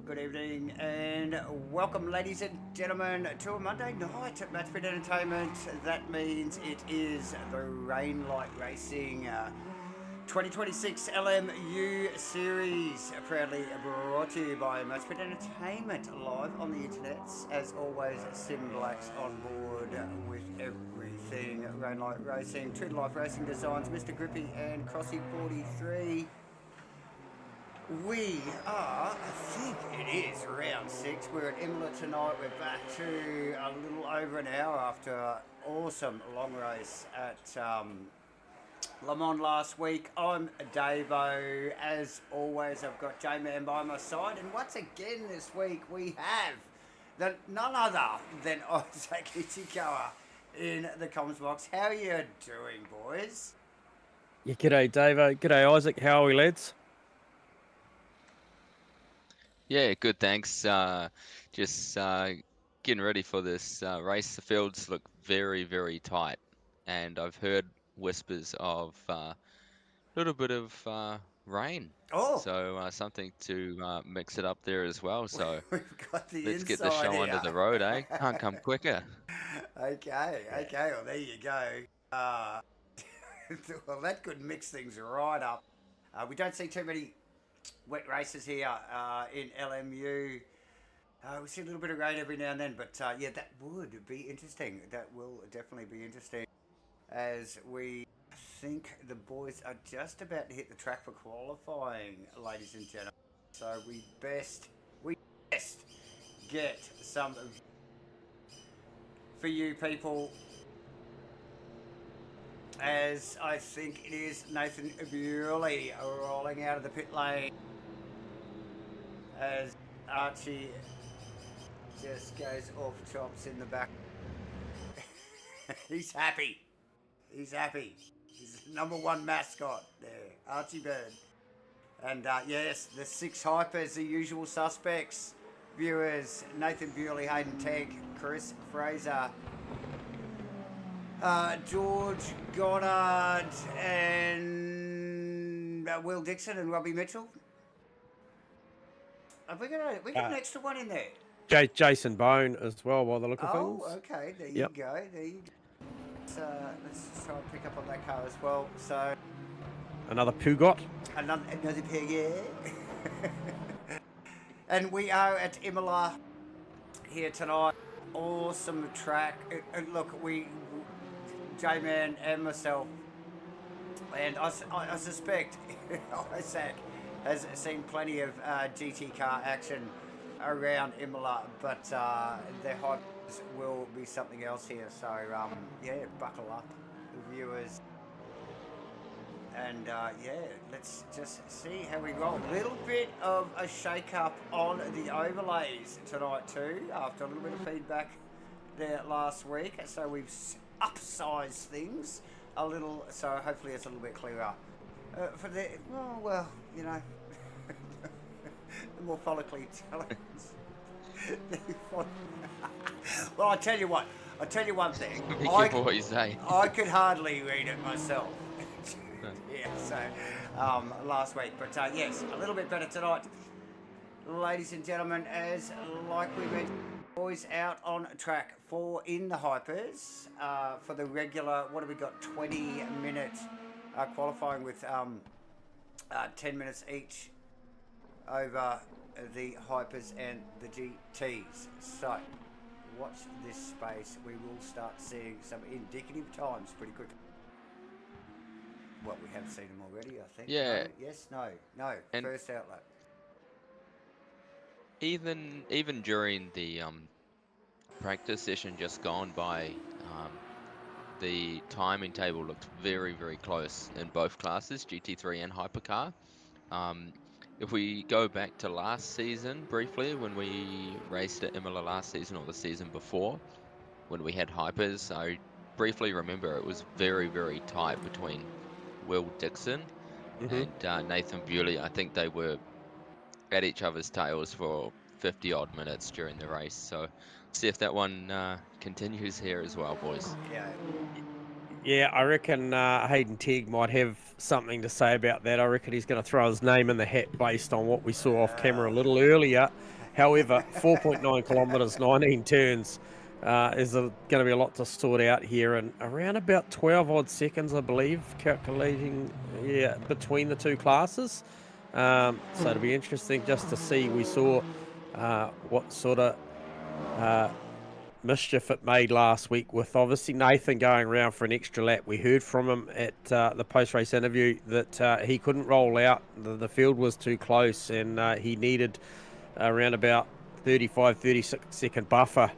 good evening, and welcome, ladies and gentlemen, to a Monday night at MATCHFIT Entertainment. That means it is the Rain Light Racing 2026 LMU Series, proudly brought to you by MATCHFIT Entertainment, live on the internet. As always, Sim Black's on board with everything Rain Light Racing, True to Life Racing Designs, Mr. Grippy and Crossy 43. We are, I think it is round 6. We're at Imola tonight. We're back to a little over an hour after an awesome long race at Le Mans last week. I'm Davo. As always, I've got J-Man by my side. And once again this week, we have none other than Isaac Ichikawa in the comms box. How are you doing, boys? Yeah, g'day, Davo. G'day, Isaac. How are we, lads? Yeah, good, thanks. Just getting ready for this race. The fields look very, very tight, and I've heard whispers of a little bit of rain. Oh, So something to mix it up there as well. So we've got the let's get inside the show here. under the road, eh? Can't come quicker. Okay, well, there you go. Well, that could mix things right up. We don't see too many wet races here in LMU. We see a little bit of rain every now and then, but yeah, that would be interesting. That will definitely be interesting, as we think the boys are just about to hit the track for qualifying, ladies and gentlemen. So we best get some for you people, as I think it is Nathan Bewley rolling out of the pit lane, as Archie just goes off chops in the back. He's happy. He's happy. He's the #1 mascot there, Archie Bird. And yes, the 6 hypers, the usual suspects. Viewers, Nathan Bewley, Hayden Tegg, Chris Fraser, George Goddard, and Will Dixon and Robbie Mitchell. Have we got an extra one in there? Jason Bone as well, by the look of things. Oh, okay. There you go. There you go. Let's just try and pick up on that car as well. So Another Pugot. another pig, yeah. And we are at Imola here tonight. Awesome track. Look, J-Man and myself, and I suspect Isaac has seen plenty of GT car action around Imola, but the hypes will be something else here. So yeah, buckle up, viewers. And yeah, let's just see how we roll. A little bit of a shake-up on the overlays tonight too, after a little bit of feedback there last week. So we've upsized things a little, so hopefully it's a little bit clearer. For the, well, you know, the more follically challenged. Well, I tell you what. I tell you one thing. Be careful what you say. I could hardly read it myself. Yeah, so last week, but yes, a little bit better tonight, ladies and gentlemen. As like we mentioned, boys out on track 4 in the hypers for the regular. What have we got? 20-minute qualifying with 10 minutes each over the hypers and the GTs. So watch this space. We will start seeing some indicative times pretty quickly. Well, we have seen them already, I think. Yeah. No? Yes, no. And first outlet. even during the practice session just gone by, the timing table looked very, very close in both classes, GT3 and Hypercar. If we go back to last season briefly, when we raced at Imola last season, or the season before, when we had Hypers, I briefly remember it was very, very tight between Will Dixon and Nathan Bewley. I think they were at each other's tails for 50 odd minutes during the race. So see if that one continues here as well, boys. Yeah, I reckon Hayden Tegg might have something to say about that. I reckon he's going to throw his name in the hat based on what we saw off camera a little earlier. However, 4.9 kilometres, 19 turns is going to be a lot to sort out here, and around about 12 odd seconds, I believe, calculating, between the two classes. So it'll be interesting just to see. We saw what sort of mischief it made last week with obviously Nathan going around for an extra lap. We heard from him at the post-race interview that he couldn't roll out. The field was too close, and he needed around about 36 second buffer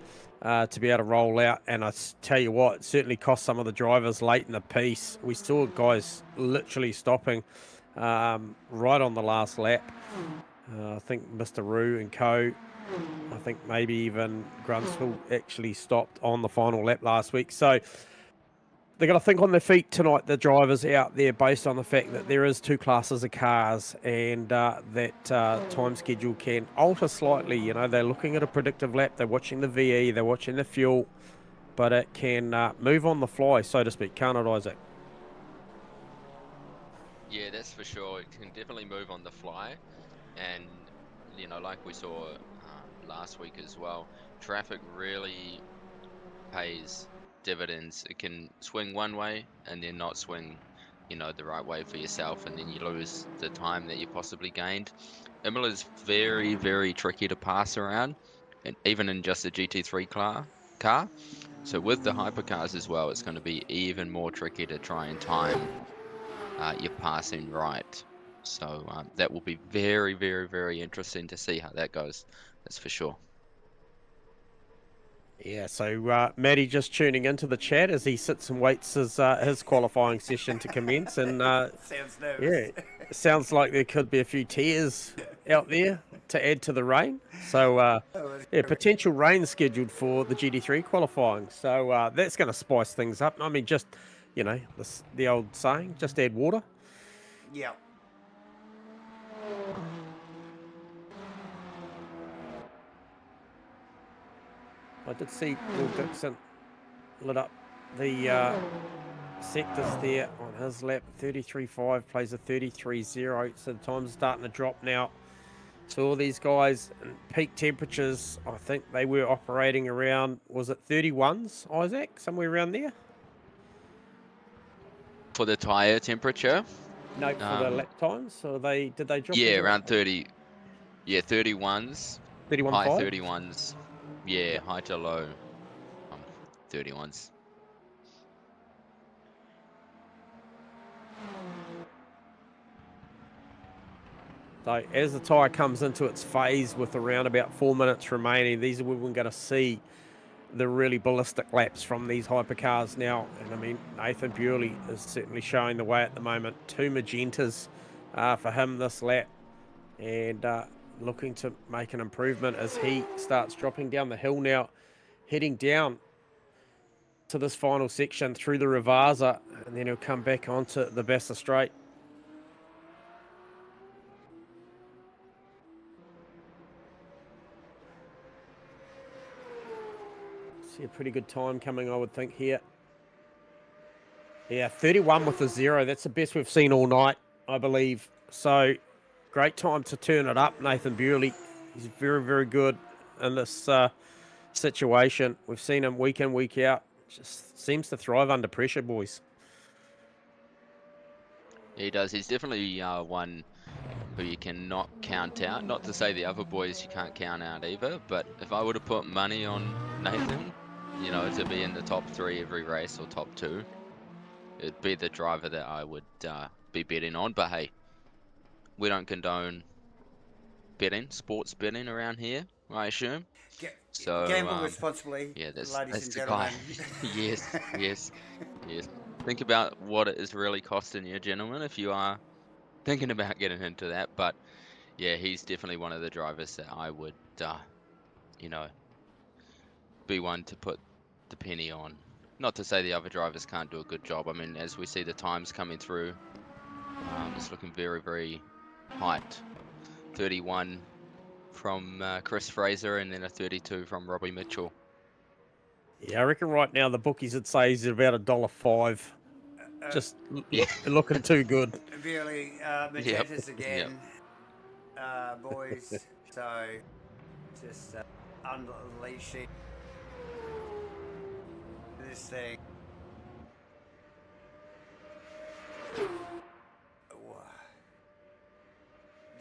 to be able to roll out. And I tell you what, it certainly cost some of the drivers late in the piece. We saw guys literally stopping right on the last lap. I think Mr. Roo and co, I think maybe even Grunsville actually stopped on the final lap last week. So they're going to think on their feet tonight, the drivers out there, based on the fact that there is two classes of cars, and that time schedule can alter slightly. You know, they're looking at a predictive lap, they're watching the VE, they're watching the fuel, but it can move on the fly, so to speak, can't it, Isaac? Yeah, that's for sure. It can definitely move on the fly, and you know, like we saw last week as well, traffic really pays dividends. It can swing one way and then not swing, you know, the right way for yourself, and then you lose the time that you possibly gained. Imola's very, very tricky to pass around, and even in just a GT3 car. So with the hypercars as well, it's going to be even more tricky to try and time your passing right. So that will be very, very, very interesting to see how that goes. That's for sure. Yeah, so Matty just tuning into the chat as he sits and waits his qualifying session to commence. And Sounds nervous. yeah, sounds like there could be a few tears out there to add to the rain. So yeah, potential rain scheduled for the GT3 qualifying. So that's going to spice things up. I mean, just, you know, the old saying, just add water. Yeah. I did see Will Dixon lit up the sectors there on his lap. 33.5 plays a 33.0, so the time's starting to drop now. So all these guys, peak temperatures, I think they were operating around, was it 31s, Isaac? Somewhere around there? For the tyre temperature? No, for the lap times. So did they drop? Yeah, around 30. Yeah, 31s. 31.5? High 31s. Yeah, high to low 31s. So as the tyre comes into its phase with around about 4 minutes remaining, these are when we're going to see the really ballistic laps from these hypercars now. And I mean, Nathan Bewley is certainly showing the way at the moment. 2 magentas for him this lap, and looking to make an improvement as he starts dropping down the hill now, heading down to this final section through the Ravasa, and then he'll come back onto the Bassett Straight. See a pretty good time coming, I would think, here. Yeah, 31 with a 0. That's the best we've seen all night, I believe. So great time to turn it up, Nathan Bewley. He's very, very good in this situation. We've seen him week in, week out. Just seems to thrive under pressure, boys. He does. He's definitely one who you cannot count out. Not to say the other boys you can't count out either, but if I were to put money on Nathan, you know, to be in the top 3 every race or top 2, it'd be the driver that I would be betting on. But hey, we don't condone betting, sports betting around here, I assume. So gamble responsibly, yeah, that's ladies and the guy. gentlemen. yes. Think about what it is really costing you, gentlemen, if you are thinking about getting into that. But yeah, he's definitely one of the drivers that I would, you know, be one to put the penny on. Not to say the other drivers can't do a good job. I mean, as we see the times coming through, it's looking very, very tight. 31 from Chris Fraser, and then a 32 from Robbie Mitchell. Yeah, I reckon right now the bookies would say he's about $1.05. Just looking too good. Really, magentas again, boys. So Just unleashing this thing.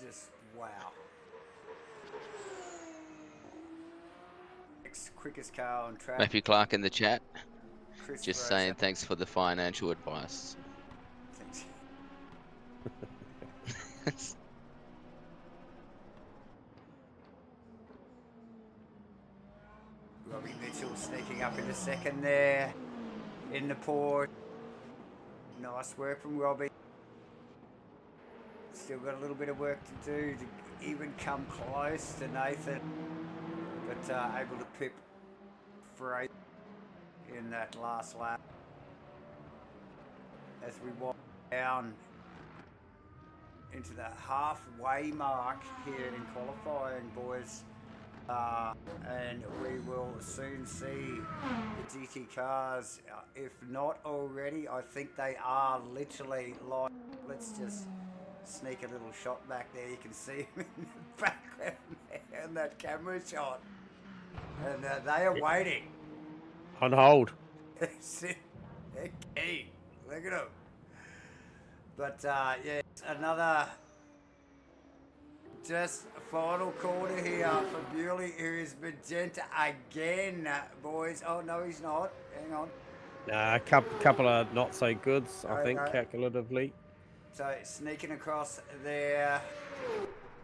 Just wow. Quickest car on track. Matthew Clark in the chat. Chris Just Fraser. saying thanks for the financial advice. Thanks. Robbie Mitchell sneaking up in a second there in the port. Nice work from Robbie. Still got a little bit of work to do to even come close to Nathan, but able to pip Fraser in that last lap as we walk down into the halfway mark here in qualifying, boys. And we will soon see the GT cars, if not already. I think they are literally like, let's just sneak a little shot back there. You can see them in the background there in that camera shot. And they are waiting. On hold. They're keen. Look at them. But yeah, another just final quarter here for Bewley, who is magenta again, boys. Oh, no, he's not. Hang on. A couple of not so goods, I think, calculatively. So sneaking across there,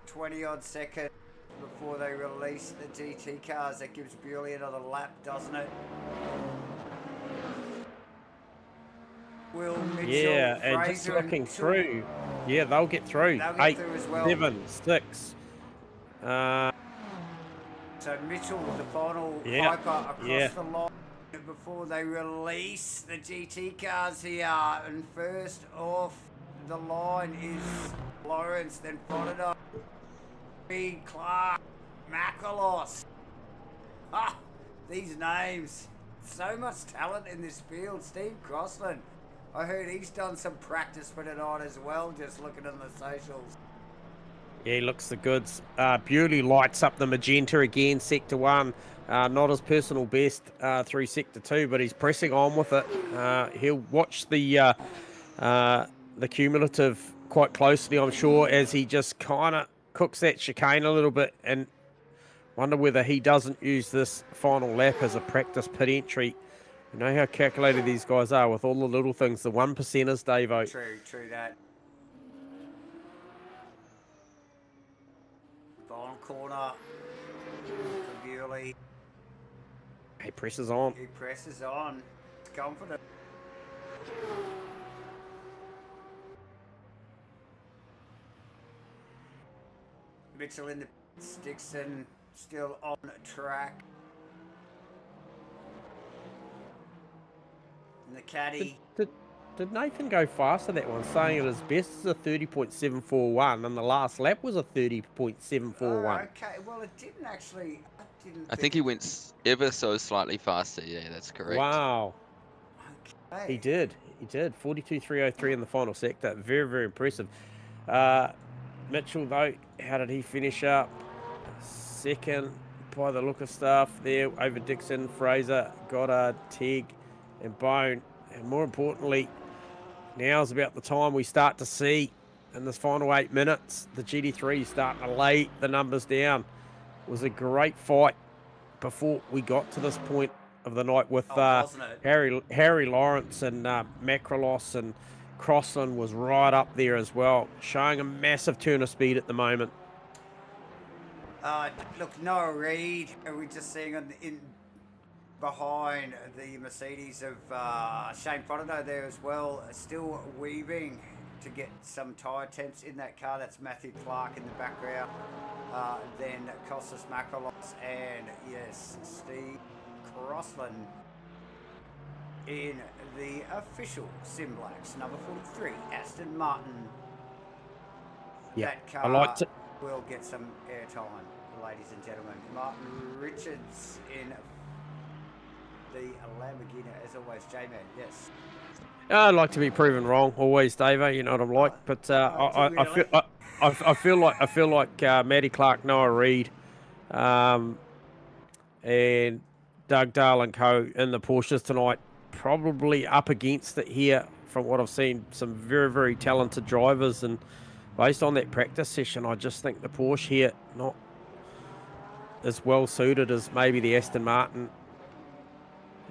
20-odd seconds before they release the GT cars. That gives Bewley another lap, doesn't it? Will Mitchell, Yeah, and Fraser, just looking through. Yeah, they'll get through. They'll get 8, through as well. 7, 6. So Mitchell, the final Yeah, hyper across yeah. the line before they release the GT cars here. And first off the line is Lawrence, then followed up B. Clark, Makalos. Ah, these names. So much talent in this field. Steve Crossland. I heard he's done some practice for tonight as well, just looking on the socials. Yeah, he looks the goods. Bewley lights up the magenta again, Sector 1. Not his personal best through Sector 2, but he's pressing on with it. He'll watch the cumulative quite closely, I'm sure, as he just kind of cooks that chicane a little bit, and wonder whether he doesn't use this final lap as a practice pit entry. You know how calculated these guys are with all the little things, the 1%ers, Davo. True that. Final corner for Bewley. He presses on. He presses on. He's confident. Mitchell in the Dixon still on track. And the caddy. Did Nathan go faster that one, saying it his best is a 30.741, and the last lap was a 30.741? Oh, okay, well it didn't actually. I think he went ever so slightly faster. Yeah, that's correct. Wow. Okay. He did. 42.303 in the final sector. Very, very impressive. Mitchell, though, how did he finish up? Second, by the look of stuff there, over Dixon, Fraser, Goddard, Tegg, and Bone. And more importantly, now's about the time we start to see, in this final 8 minutes, the GT3 starting to lay the numbers down. It was a great fight before we got to this point of the night with Harry Lawrence and Macrolos, and Crossland was right up there as well, showing a massive turn of speed at the moment. Look, Noah Reid, we're just seeing in behind the Mercedes of Shane Frodo there as well, still weaving to get some tyre temps in that car. That's Matthew Clark in the background. Then Kostas Makalos and, yes, Steve Crossland in the official SimBlacks, number 43, Aston Martin. Yeah, that car I liked it. Will get some airtime, ladies and gentlemen. Martin Richards in the Lamborghini, as always. J-Man, yes. I'd like to be proven wrong, always, Davo. You know what I'm like. But I feel like Matty Clark, Noah Reid, And Doug Dale and co in the Porsches tonight, probably up against it here from what I've seen. Some very, very talented drivers, and based on that practice session, I just think the Porsche here not as well suited as maybe the Aston Martin,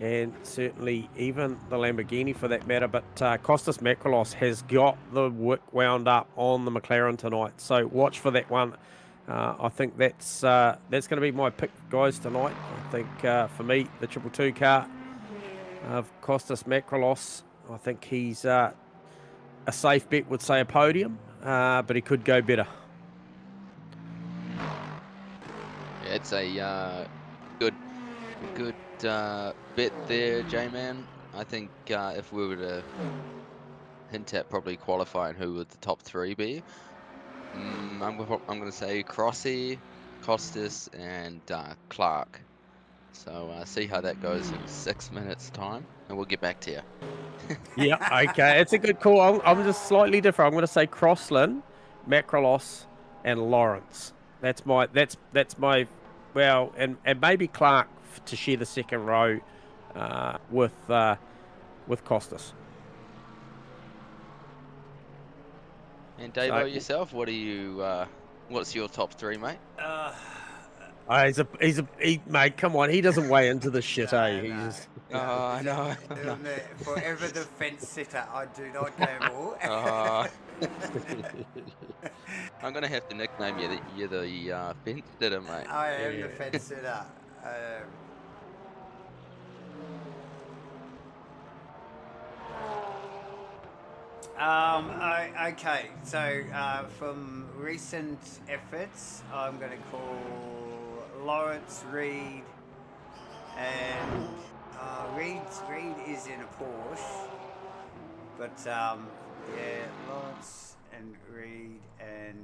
and certainly even the Lamborghini for that matter. But Costas Makrolos has got the wick wound up on the McLaren tonight, so watch for that one. I think that's going to be my pick, guys, tonight. I think for me, the 222 car of Costas Makrolos, I think he's a safe bet, would say a podium, but he could go better. Yeah, it's a good bet there, J-Man. I think if we were to hint at probably qualifying who would the top three be, I'm going to say Crossy, Costas, and Clark. So see how that goes in 6 minutes' time, and we'll get back to you. Yeah, okay, it's a good call. I'm just slightly different. I'm going to say Crossland, Makrolos, and Lawrence. That's my well, and maybe Clark to share the second row with Costas. And Davo, yourself, what are you? What's your top three, mate? Mate, come on, he doesn't weigh into the shit, eh? He just... Oh, I know. Forever the fence sitter. I do not gamble. I'm gonna have to nickname you. You're the fence sitter, mate. I am the fence sitter. Okay, so from recent efforts, I'm going to call Lawrence, Reed, and Reed is in a Porsche, but yeah, Lawrence and Reed, and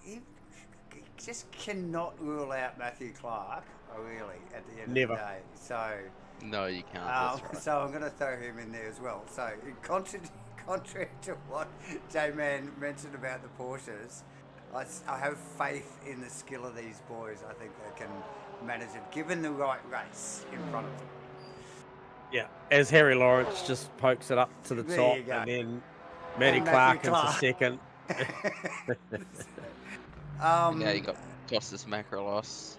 he just cannot rule out Matthew Clark, really, at the end Never. of the day. So. No, you can't. That's right. So I'm going to throw him in there as well. So contrary to what J-Man mentioned about the Porsches, I have faith in the skill of these boys. I think they can manage it, given the right race in front of them. Yeah, as Harry Lawrence just pokes it up to the top, and then Matty Clark into second. Yeah, you got Costas Makrolos.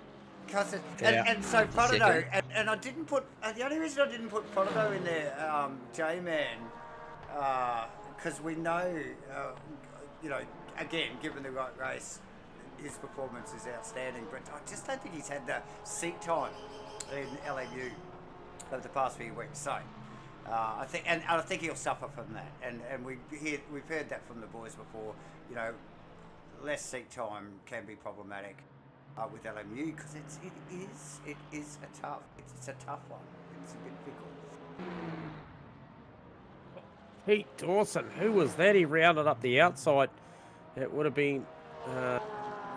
And so Prodido, and I didn't put, the only reason I didn't put Prodido in there, J-Man, because we know, again, given the right race, his performance is outstanding, but I just don't think he's had the seat time in LMU over the past few weeks. So I think he'll suffer from that, and we've heard that from the boys before. Less seat time can be problematic with LMU because it is a tough one. It's a bit difficult. Pete Dawson, who was that? He rounded up the outside. It would have been, I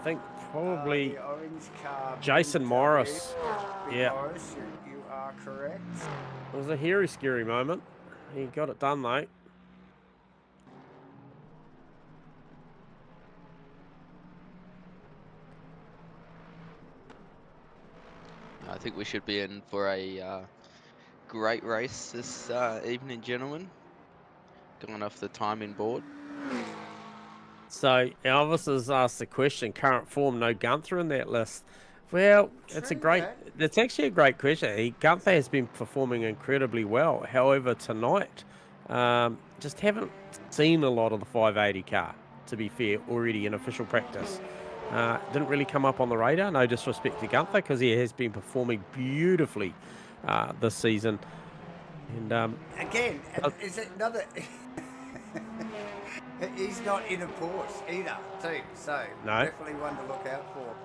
think, probably the orange car, Jason Morris. Yeah, Morris, you are correct. It was a hairy, scary moment. He got it done, though. I think we should be in for a great race this evening, gentlemen. Going off the timing board. So Elvis has asked the question: current form, no Gunther in that list. Well, it's actually a great question. Gunther has been performing incredibly well. However, tonight, just haven't seen a lot of the 580 car. To be fair, already in official practice. Didn't really come up on the radar. No disrespect to Gunther, because he has been performing beautifully this season. And again, is it another? He's not in a Porsche either, too. So definitely one to look out for.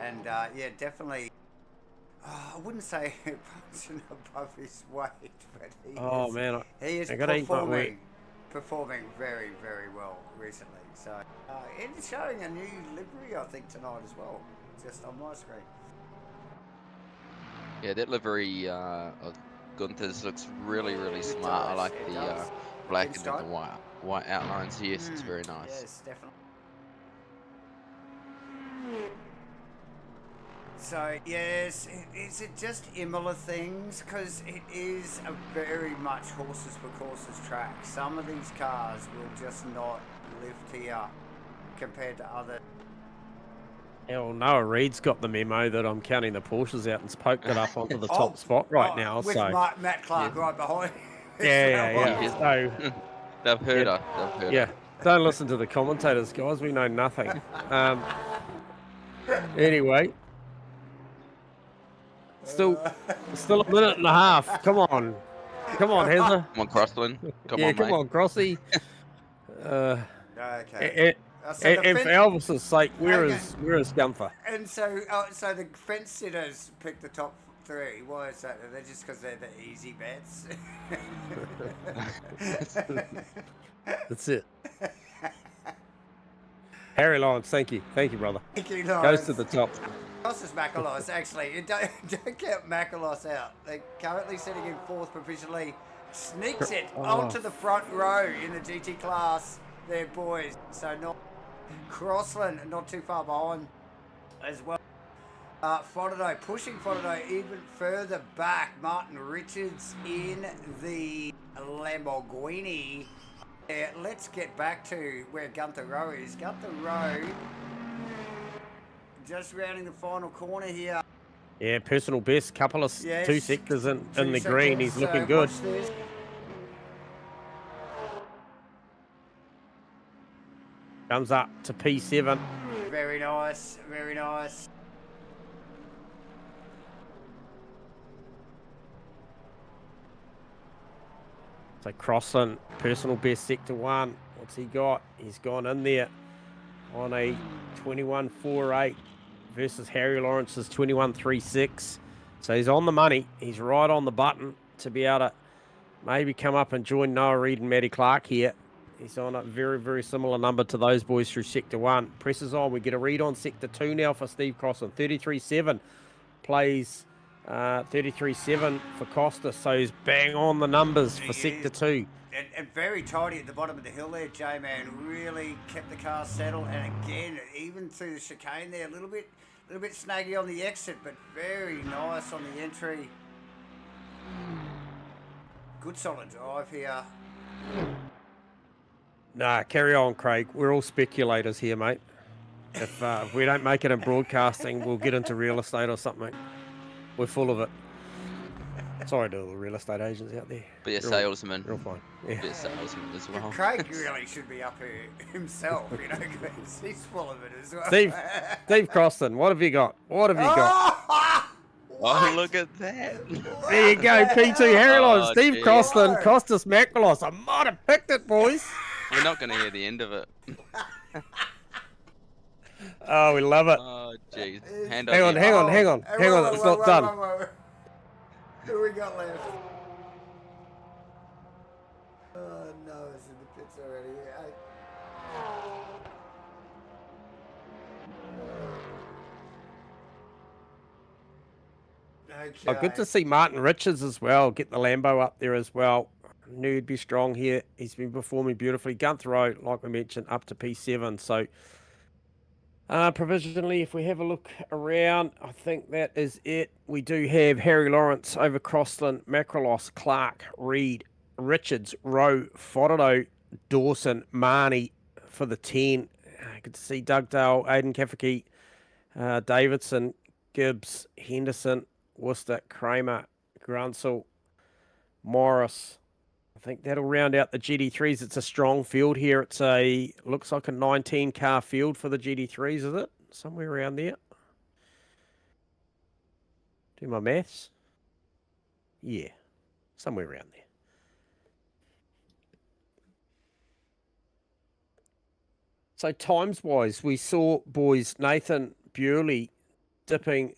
And yeah, definitely. I wouldn't say punching above his weight, but he is performing very, very well recently. So it's showing a new livery, I think, tonight as well, just on my screen. Yeah, that livery of Gunther's looks really, really smart. I like the black and the white outlines. Yes, it's very nice. Yes, definitely. So yes, is it just Imola things? Because it is a very much horses for courses track. Some of these cars will just not lift here compared to other. Hell, Noah Reed's got the memo that I'm counting the Porsches out and poked it up onto the top spot right now. With So Matt Clark right behind. yeah. So They've heard us. They've heard us. Don't listen to the commentators, guys. We know nothing. Anyway, still a minute and a half. Come on, Heather. Come on, Crossland. Come on, come mate. on, Crossy. Okay. And for Elvis's sake, where is Gunther? And so the fence sitters picked the top 3. Why is that? Are they just because they're the easy bets? That's it. Harry Lawrence, thank you, brother. Thank you, Goes to the top. Crosses Macalos, actually. Don't count Macalos out. They're currently sitting in 4th provisionally. Sneaks it onto the front row in the GT class there, boys. So not Crossland, not too far behind as well. Fodado, pushing Fodado even further back. Martin Richards in the Lamborghini. Let's get back to where Gunther Rowe is. Gunther Rowe just rounding the final corner here. Yeah, personal best, couple of 2 sectors in the green. He's looking good. Comes up to P7. Very nice, very nice. So Crossland, personal best sector 1. What's he got? He's gone in there on a 21.48 versus Harry Lawrence's 21.36. So he's on the money. He's right on the button to be able to maybe come up and join Noah Reed and Matty Clark here. He's on a very, very similar number to those boys through Sector 1. Presses on. We get a read on Sector 2 now for Steve Crossland. 33.7 plays 33.7 for Costa. So he's bang on the numbers for Sector 2. And very tidy at the bottom of the hill there, J-Man. Really kept the car settled. And again, even through the chicane there, a little bit snaggy on the exit, but very nice on the entry. Good solid drive here. Nah, carry on, Craig. We're all speculators here, mate. If we don't make it in broadcasting, we'll get into real estate or something. We're full of it. Sorry to all the real estate agents out there. Be a salesman. Real fine. Yeah. Be a salesman as well. Craig really should be up here himself, you know, because he's full of it as well. Steve Crossland, what have you got? What have you got? Oh, look at that. There you go, P2 Harry Lawrence, Steve Crossland, Costas Macalos. I might have picked it, boys. We're not going to hear the end of it. Oh, we love it. Oh, jeez. Hang on. It's not done. Who we got left? Oh, no, it's in the pits already. Okay. Oh, good to see Martin Richards as well. Get the Lambo up there as well. Knew he'd be strong here. He's been performing beautifully. Gunther Rowe, like we mentioned, up to P7. So provisionally, if we have a look around, I think that is it. We do have Harry Lawrence over Crossland, Macrolos, Clark, Reed, Richards, Rowe, Fodado, Dawson, Marnie for the 10. Good to see Dugdale, Aidan Kafiki, Davidson, Gibbs, Henderson, Worcester, Kramer, Grunsel, Morris. I think that'll round out the GT3s. It's a strong field here. It's looks like a 19 car field for the GT3s, is it? Somewhere around there. Do my maths. Yeah, somewhere around there. So times-wise, we saw, boys, Nathan Bewley dipping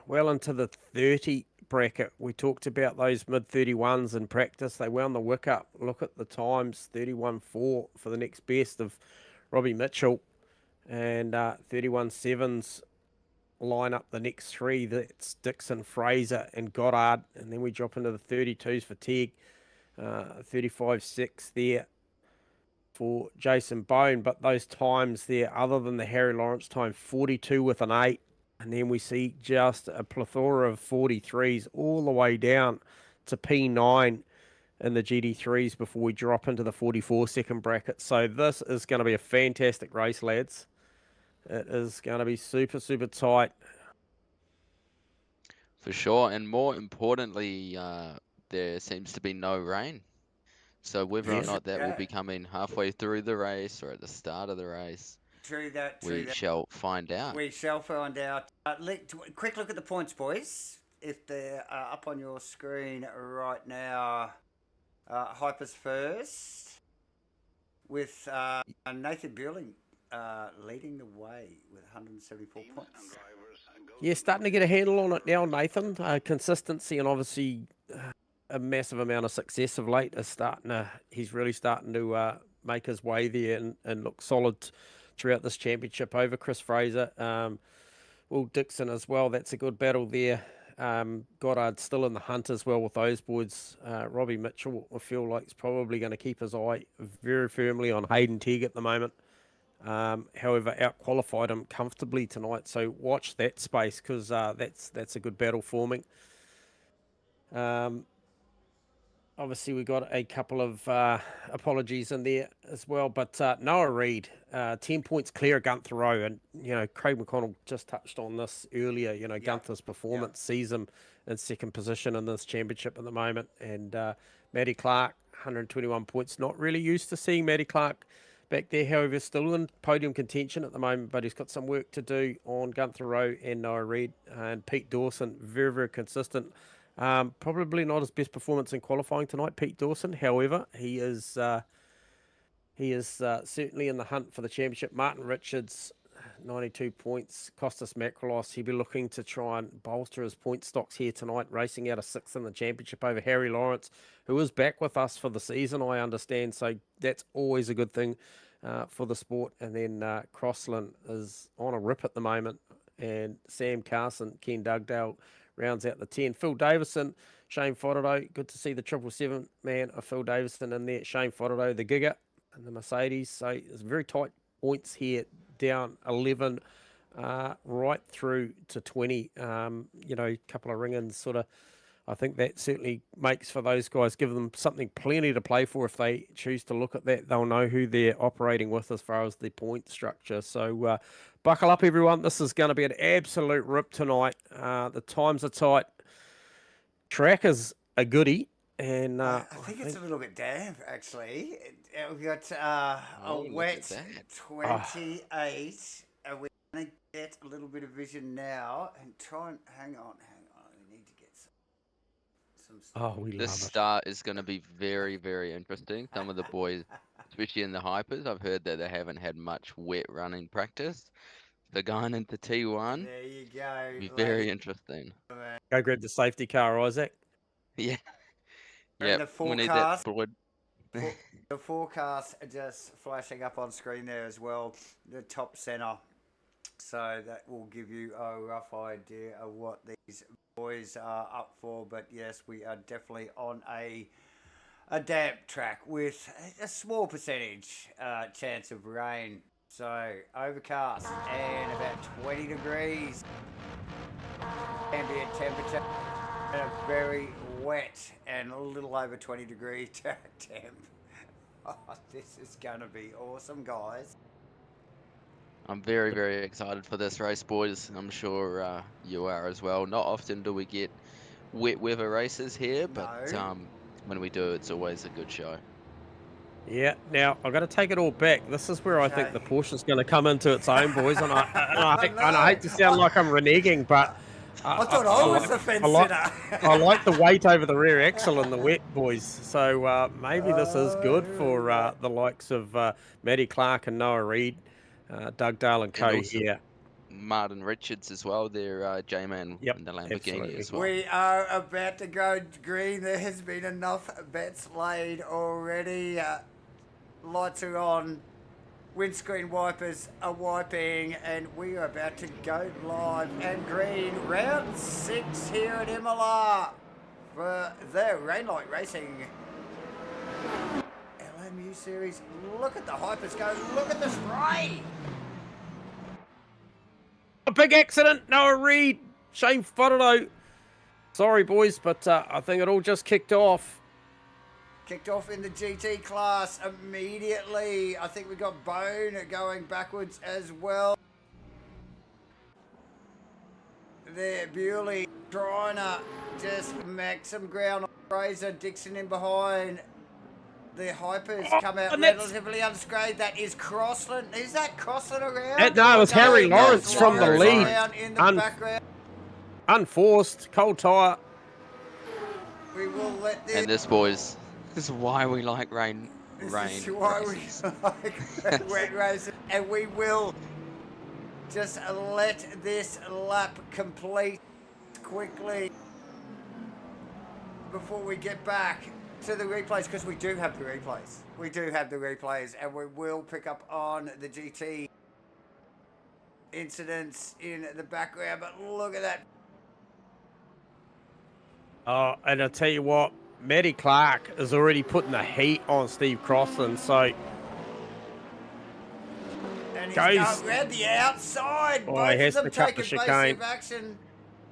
well into the 30 bracket. We talked about those mid-31s in practice. They wound the wick up. Look at the times, 31.4 for the next best of Robbie Mitchell. And 31.7s line up the next 3. That's Dixon, Fraser, and Goddard. And then we drop into the 32s for Teg. 35.6 there for Jason Bone. But those times there, other than the Harry Lawrence time, 42 with an 8. And then we see just a plethora of 43s all the way down to P9 in the GT3s before we drop into the 44-second bracket. So this is going to be a fantastic race, lads. It is going to be super, super tight. For sure, and more importantly, there seems to be no rain. So whether or Yes. not that will be coming halfway through the race or at the start of the race, True that. we shall find out. We shall find out. Quick look at the points, boys. If they're up on your screen right now, Hyper's first with Nathan Bueling leading the way with 174 points. Yeah, starting to get a handle on it now, Nathan. Consistency and obviously a massive amount of success of late is starting to, he's really starting to make his way there and look solid throughout this championship over Chris Fraser. Will Dixon as well, that's a good battle there. Goddard still in the hunt as well with those boys. Robbie Mitchell, I feel like, is probably going to keep his eye very firmly on Hayden Teague at the moment. However, out-qualified him comfortably tonight, so watch that space because that's a good battle forming. Obviously, we got a couple of apologies in there as well, but Noah Reid, 10 points clear of Gunther Rowe, and Craig McConnell just touched on this earlier. Gunther's performance sees him in second position in this championship at the moment, and Matty Clark, 121 points. Not really used to seeing Matty Clark back there, however, still in podium contention at the moment, but he's got some work to do on Gunther Rowe and Noah Reid. And Pete Dawson, very, very consistent. Probably not his best performance in qualifying tonight, Pete Dawson. However, he is certainly in the hunt for the championship. Martin Richards, 92 points. Costas Makrolos, he'll be looking to try and bolster his point stocks here tonight, racing out of 6th in the championship over Harry Lawrence, who is back with us for the season, I understand. So that's always a good thing for the sport. And then Crossland is on a rip at the moment. And Sam Carson, Ken Dugdale rounds out the 10. Phil Davison, Shane Fodderdo. Good to see the 777 man of Phil Davison in there. Shane Fodderdo, the Giga, and the Mercedes. So it's very tight points here, down 11 right through to 20. A couple of ring-ins sort of. I think that certainly makes for those guys, give them something plenty to play for. If they choose to look at that, they'll know who they're operating with as far as the point structure. So buckle up, everyone. This is going to be an absolute rip tonight. The times are tight. Track is a goodie. And I think it's a little bit damp, actually. We've got a wet 28. And we're going to get a little bit of vision now and try and hang on. We need to get some. This start is going to be very, very interesting. Some of the boys, especially in the hypers, I've heard that they haven't had much wet running practice. They're going into T1. There you go. It'll be very interesting. Go grab the safety car, Isaac. Yeah. Yeah. The forecast. The forecast just flashing up on screen there as well. The top center. So that will give you a rough idea of what these boys are up for. But yes, we are definitely on a damp track with a small percentage chance of rain. So overcast and about 20 degrees. Ambient temperature. And a very wet and a little over 20 degree temp. Oh, this is going to be awesome, guys. I'm very, very excited for this race, boys. I'm sure you are as well. Not often do we get wet weather races here, but when we do, it's always a good show. Yeah, now I've got to take it all back. This is where I think the Porsche's going to come into its own, boys. And I hate to sound like I'm reneging, but I thought I was the fence sitter. I like the weight over the rear axle in the wet, boys. So maybe this is good for the likes of Matty Clark and Noah Reid, Dugdale and co here. Martin Richards as well, their J-Man in the Lamborghini as well. We are about to go green. There has been enough bets laid already. Lights are on. Windscreen wipers are wiping, and we are about to go live and green. Round 6 here at Imola for the Rainlight Racing LMU Series. Look at the hypers go. Look at the spray. a big accident. Noah Reid, Shane Whātaro. Sorry, boys, but I think it all just kicked off. Kicked off in the GT class immediately. I think we got Bone going backwards as well. There, Bewley trying to just make some ground on Fraser. Dixon in behind. The Hypers come out relatively unscathed. That is Crossland. Is that Crossland around? No, it was Harry Lawrence from the lead. In the background. Unforced, cold tyre. We will let this... And this, boys, this is why we like rain. This is why we like wet races. And we will just let this lap complete quickly before we get back to the replays, because we do have the replays. We do have the replays, and we will pick up on the GT incidents in the background. But look at that. Oh, and I'll tell you what, Matty Clark is already putting the heat on Steve Crossland, so... And he's going around the outside. Oh, Both he has of them to cut the taking chicane. evasive action.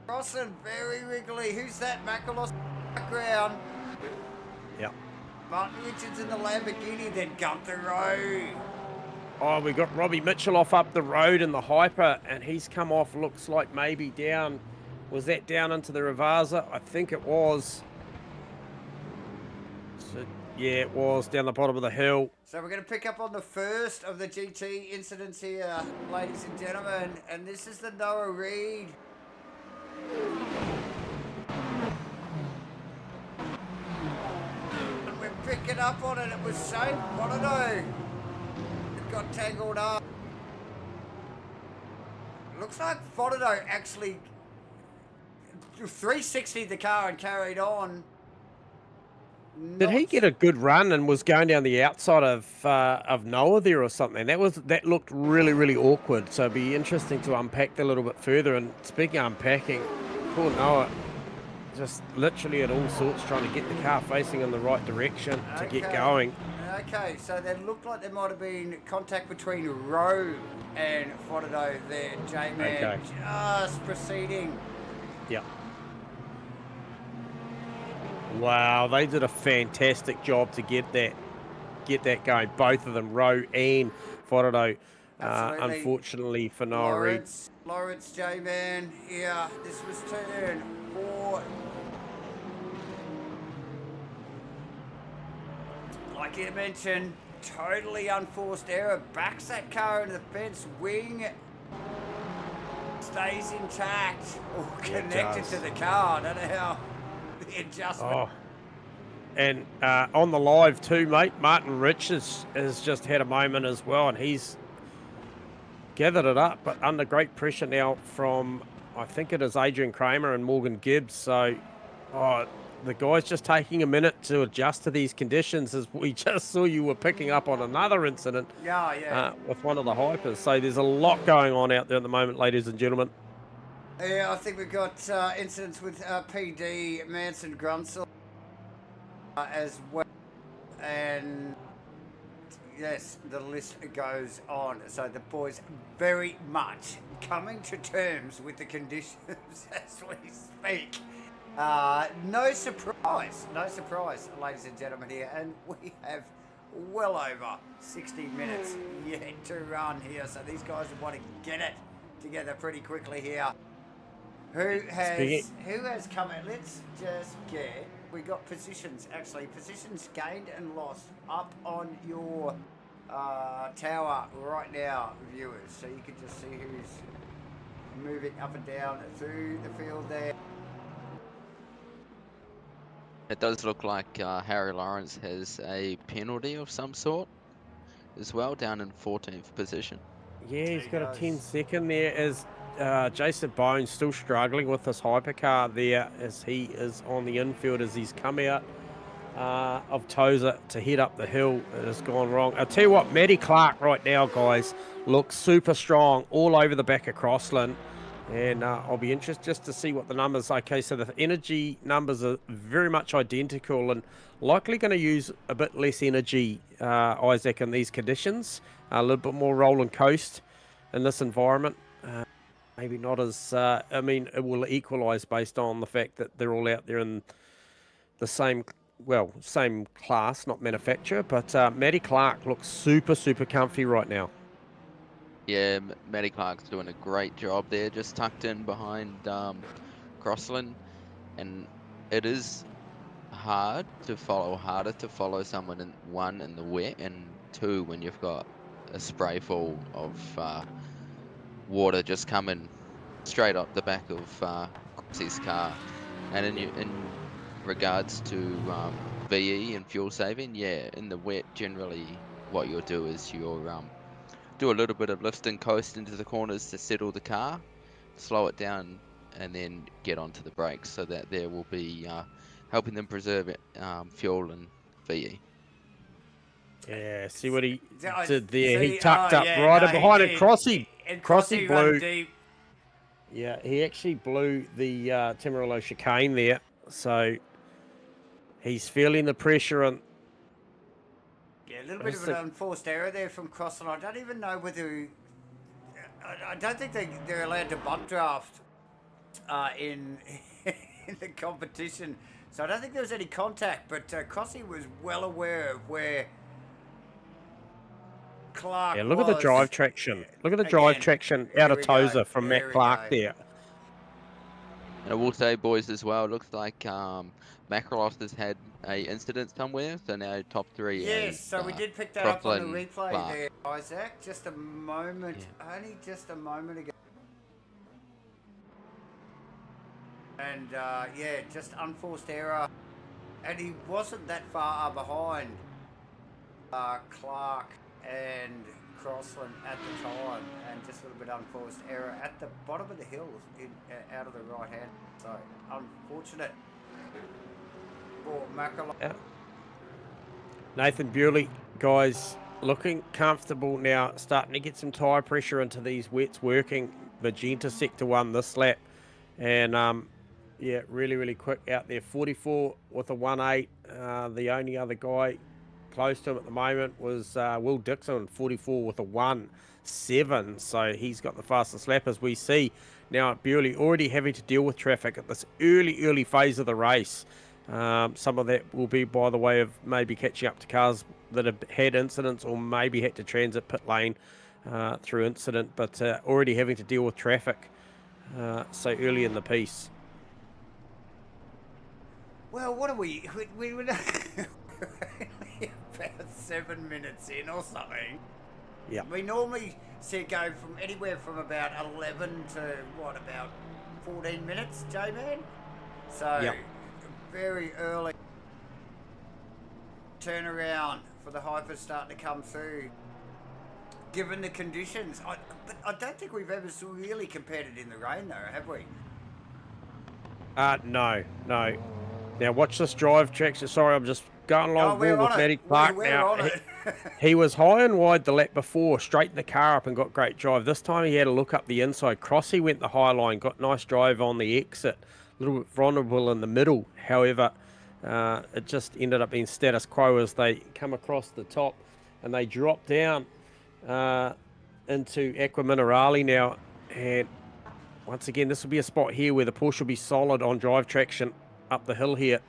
Crossland very wriggly. Who's that? Macalos background. Yeah. Martin Richards in the Lamborghini, then Gunther Rowe. Oh, we got Robbie Mitchell off up the road in the Hyper, and he's come off, looks like maybe down... Was that down into the Ravazza? I think it was. So, yeah, it was down the bottom of the hill. So we're going to pick up on the first of the GT incidents here, ladies and gentlemen. And this is the Noah Reid. And we're picking up on it. It was Shane Whātaro. It got tangled up. Looks like Whātaro actually 360 the car and carried on. Did he get a good run and was going down the outside of Noah there or something? That looked really awkward. So it'd be interesting to unpack that a little bit further. And speaking of unpacking, poor Noah, just literally at all sorts trying to get the car facing in the right direction to get going. Okay, so there looked like there might have been contact between Rowe and Whātaro there. J-Man just proceeding. Yeah. Wow, they did a fantastic job to get that going. Both of them, Rowe and Whātaro. Unfortunately for Noah Reid. Lawrence J-Man here. This was turn 4. Like you mentioned, totally unforced error. Backs that car into the fence. Wing stays intact or connected to the car. I don't know how the adjustment. Oh. And on the live too, mate, Martin Richards has just had a moment as well, and he's gathered it up, but under great pressure now from, I think it is Adrian Kramer and Morgan Gibbs. So, the guy's just taking a minute to adjust to these conditions, as we just saw you were picking up on another incident with one of the Hypers. So there's a lot going on out there at the moment, ladies and gentlemen. Yeah, I think we've got incidents with PD Manson Grunsel as well. And yes, the list goes on. So the boys very much coming to terms with the conditions as we speak. No surprise, ladies and gentlemen here. And we have well over 60 minutes yet to run here. So these guys want to get it together pretty quickly here. Who has come in? Let's just get, we got positions gained and lost up on your tower right now, viewers. So you can just see who's moving up and down through the field there. It does look like Harry Lawrence has a penalty of some sort as well, down in 14th position. Yeah, he's got a 10-second there as Jason Bones still struggling with this hypercar there as he is on the infield as he's come out of Tozer to head up the hill. It has gone wrong. I'll tell you what, Matty Clark right now, guys, looks super strong all over the back of Crossland. And I'll be interested just to see what the numbers are. Okay, so the energy numbers are very much identical and likely going to use a bit less energy, Isaac, in these conditions. A little bit more roll and coast in this environment. maybe not as, I mean, it will equalise based on the fact that they're all out there in the same, well, same class, not manufacturer, but Matty Clark looks super, super comfy right now. Yeah, Matty Clark's doing a great job there, just tucked in behind Crossland, and it is harder to follow someone in one in the wet, and two when you've got a spray full of water just coming straight up the back of Crossy's car. And in regards to VE and fuel saving, yeah, in the wet generally what you'll do is you'll do a little bit of lift and coast into the corners to settle the car, slow it down, and then get onto the brakes so that there will be helping them preserve it, fuel and VE. Yeah, see what he I did there. see- He tucked up yeah, right no, in behind it. did. Crossy And Crossy run blew. deep. Yeah, he actually blew the Tamarillo chicane there. So he's feeling the pressure on. Yeah, a little bit of an unforced error there from Crossland. I don't even know whether... I don't think they're allowed to butt draft in in the competition. So I don't think there was any contact, but Crossy was well aware of where Clark Yeah, look at the was. drive traction. Look at the drive Again, traction here out of we go, Tozer from here Matt we Clark go. there. And I will say, boys, as well, it looks like Macrolos has had a incident somewhere, so now top three Yes, is so we did pick that up on the Crossland, replay Clark. there, Isaac. Just a moment, only just a moment ago. And yeah, just unforced error. And he wasn't that far behind Clark and Crossland at the time. And just a little bit unforced error at the bottom of the hills out of the right hand. So unfortunate for Macalon. Yeah. Nathan Bewley, guys, looking comfortable now, starting to get some tyre pressure into these wets working. Magenta sector 1 this lap. And yeah, really, really quick out there. 44 with a 1.8. The only other guy close to him at the moment was Will Dixon, 44 with a 1.7. So he's got the fastest lap, as we see now at Bewley, already having to deal with traffic at this early phase of the race. Some of that will be by the way of maybe catching up to cars that have had incidents or maybe had to transit pit lane through incident, but already having to deal with traffic so early in the piece. Well, what are we were only about 7 minutes in or something. Yeah. We normally see it go from anywhere from about 11 to what, about 14 minutes, J-Man? So Yep. very early turnaround for the Hyper starting to come through. Given the conditions, but I don't think we've ever really competed in the rain though, have we? No. Now watch this drive traction. Sorry, I'm just going along with Matty Clark we're now. on it. He was high and wide the lap before, straightened the car up and got great drive. This time he had a look up the inside. Crossy went the high line, got nice drive on the exit. A little bit vulnerable in the middle. However, it just ended up being status quo as they come across the top and they drop down into Aqua Minerale now. And once again, this will be a spot here where the Porsche will be solid on drive traction up the hill here.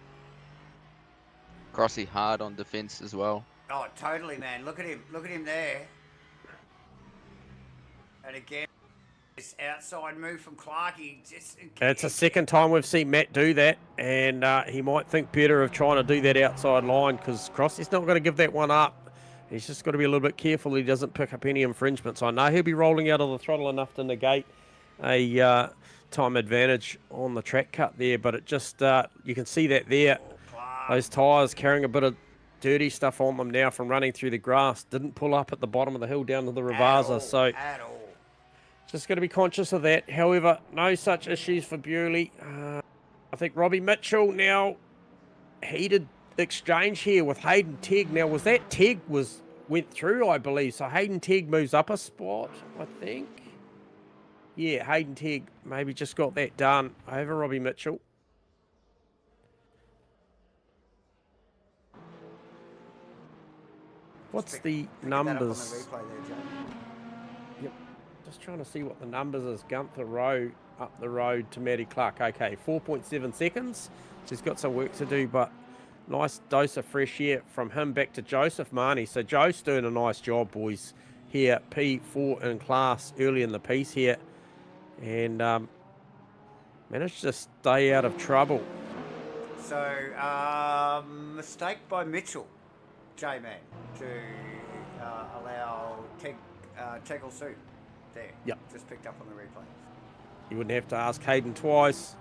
Crossy hard on defence as well. Oh, totally, man. Look at him there. And again, this outside move from Clarkey. It's the second time we've seen Matt do that, and he might think better of trying to do that outside line because Crossy's not going to give that one up. He's just got to be a little bit careful he doesn't pick up any infringements. I know he'll be rolling out of the throttle enough to negate a time advantage on the track cut there, but it just, you can see that there. Those tyres carrying a bit of dirty stuff on them now from running through the grass. Didn't pull up at the bottom of the hill down to the Ravasa, so at all. Just got to be conscious of that. However, no such issues for Bewley. I think Robbie Mitchell now heated exchange here with Hayden Tegg. Now, was that Tegg went through, I believe. So Hayden Tegg moves up a spot, I think. Yeah, Hayden Tegg maybe just got that done over Robbie Mitchell. What's the numbers? Yep. Just trying to see what the numbers is. Gunther Rowe up the road to Matty Clark. Okay, 4.7 seconds. So he's got some work to do, but nice dose of fresh air from him back to Joseph Marnie. So Joe's doing a nice job, boys, here. P4 in class early in the piece here. And managed to stay out of trouble. So, mistake by Mitchell, J-Man, to allow Tegel Suit there. Yep. Just picked up on the replay. You wouldn't have to ask Hayden twice.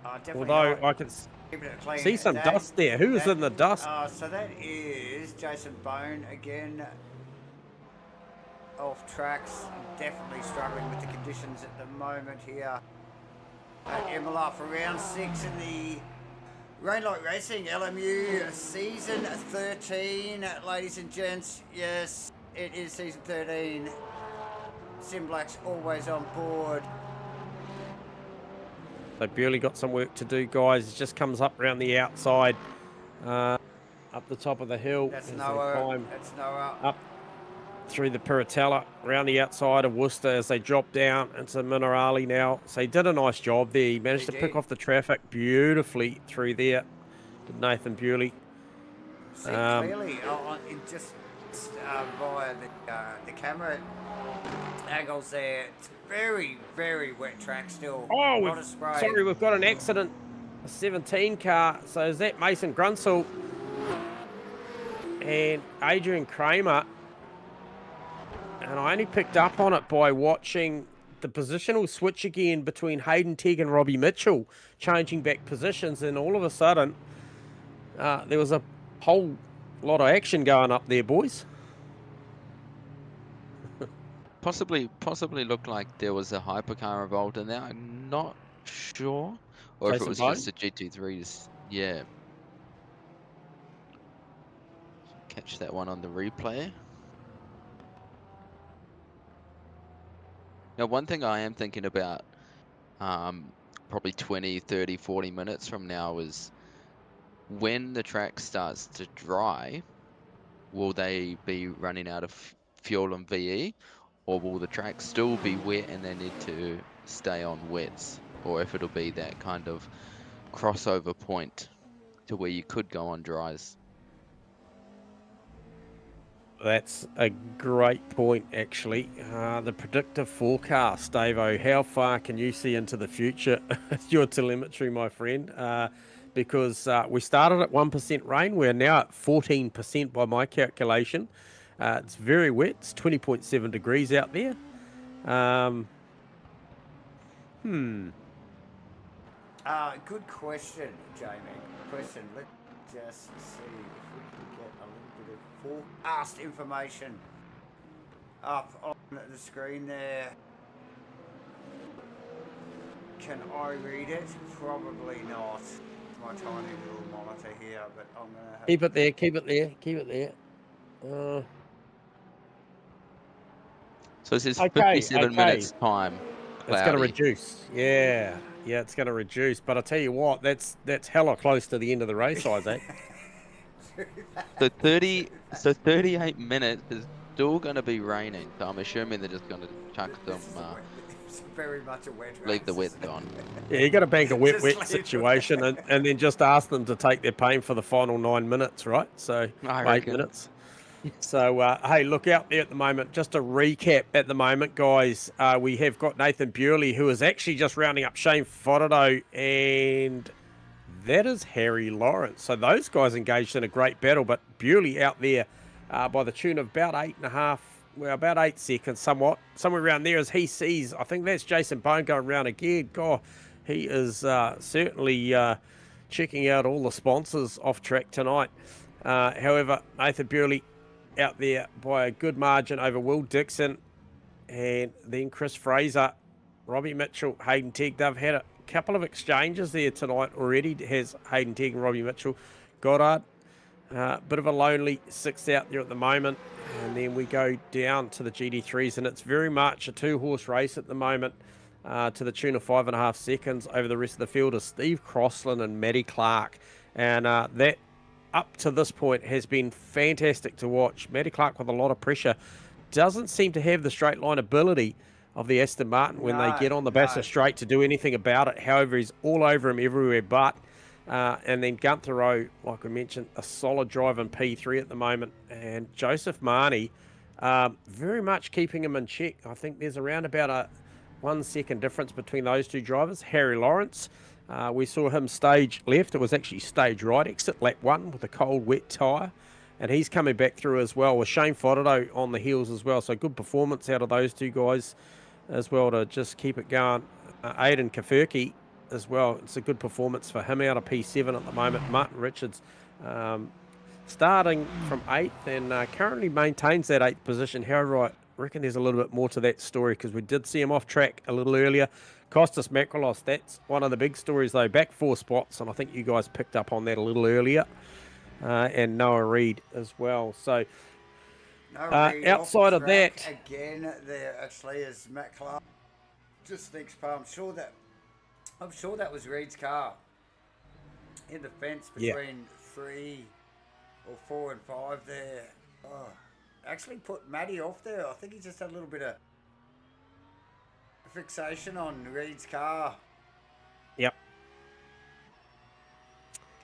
Definitely Although not. I can Keeping it clean. see some dust there. Who is in the dust? So that is Jason Bone again. Off tracks, definitely struggling with the conditions at the moment here at Imola for round 6 in the Rainlight Racing LMU season 13, ladies and gents. Yes, it is season 13. Sim Black's always on board. They barely got some work to do, guys. It just comes up around the outside, up the top of the hill. That's Noah. That's Noah. Up through the Piratella, around the outside of Worcester as they drop down into Minerali now. So he did a nice job there. He managed to pick off the traffic beautifully through there. Did Nathan Bewley. See clearly, just via the camera angles there. It's very, very wet track still. Oh, not a spray. sorry, we've got an accident. A 17 car. So is that Mason Grunsel and Adrian Kramer? And I only picked up on it by watching the positional switch again between Hayden Tegg and Robbie Mitchell, changing back positions, and all of a sudden there was a whole lot of action going up there, boys. Possibly looked like there was a hypercar involved in there. I'm not sure, or if it was just a GT3. Yeah. Catch that one on the replay. Now, one thing I am thinking about probably 20, 30, 40 minutes from now is when the track starts to dry, will they be running out of fuel and VE, or will the track still be wet and they need to stay on wets, or if it'll be that kind of crossover point to where you could go on dries? That's a great point, actually. The predictive forecast, Davo. How far can you see into the future? Your telemetry, my friend. Because we started at 1% rain. We're now at 14% by my calculation. It's very wet. It's 20.7 degrees out there. Good question, Jamie. Good question. Let's just see if we can get a little bit of forecast information up on the screen there. Can I read it? Probably not. My tiny little monitor here, but I'm gonna have keep it there. Keep it there. Keep it there. So this is 57 minutes time. Cloudy. It's going to reduce. Yeah, it's going to reduce. But I tell you what, that's hella close to the end of the race, Isaac. So 38 minutes is still going to be raining. So I'm assuming they're just going to chuck them. It's very much a wet race. Leave the wet on. Yeah, you got to bank a wet situation and then just ask them to take their pain for the final 9 minutes, right? So 8 minutes. So, hey, look out there at the moment. Just a recap at the moment, guys. We have got Nathan Bewley, who is actually just rounding up Shane Fodado, and that is Harry Lawrence. So those guys engaged in a great battle, but Bewley out there by the tune of about 8.5, well, about 8 seconds, somewhere around there as he sees, I think that's Jason Bone going round again. God, he is certainly checking out all the sponsors off track tonight. However, Nathan Bewley out there by a good margin over Will Dixon, and then Chris Fraser, Robbie Mitchell, Hayden Tegg. They've had a couple of exchanges there tonight already. Has Hayden Tegg and Robbie Mitchell. Goddard, bit of a lonely 6 out there at the moment, and then we go down to the GD3s, and it's very much a 2-horse race at the moment, to the tune of 5.5 seconds over the rest of the field is Steve Crossland and Matty Clark, and that up to this point has been fantastic to watch. Matty Clark with a lot of pressure. Doesn't seem to have the straight line ability, of the Aston Martin when they No, get on the Bassett no. straight to do anything about it. However, he's all over him everywhere but. And then Gunther Rowe, like we mentioned, a solid drive in P3 at the moment. And Joseph Marnie, very much keeping him in check. I think there's around about a 1 second difference between those two drivers. Harry Lawrence, we saw him stage left. It was actually stage right, exit lap 1 with a cold, wet tyre. And he's coming back through as well with Shane Fodderdo on the heels as well. So good performance out of those two guys as well to just keep it going. Aidan Kafurki as well. It's a good performance for him out of P7 at the moment. Martin Richards starting from 8th and currently maintains that 8th position. However, I reckon there's a little bit more to that story because we did see him off track a little earlier. Costas Makrolos, that's one of the big stories though, back 4 spots, and I think you guys picked up on that a little earlier. And Noah Reid as well. So outside of that, again, there actually is Matt Clark. Just next part, I'm sure that was Reid's car in the fence between 3 or 4 and 5 there. Oh, actually put Matty off there. I think he just had a little bit of fixation on Reid's car. Yep.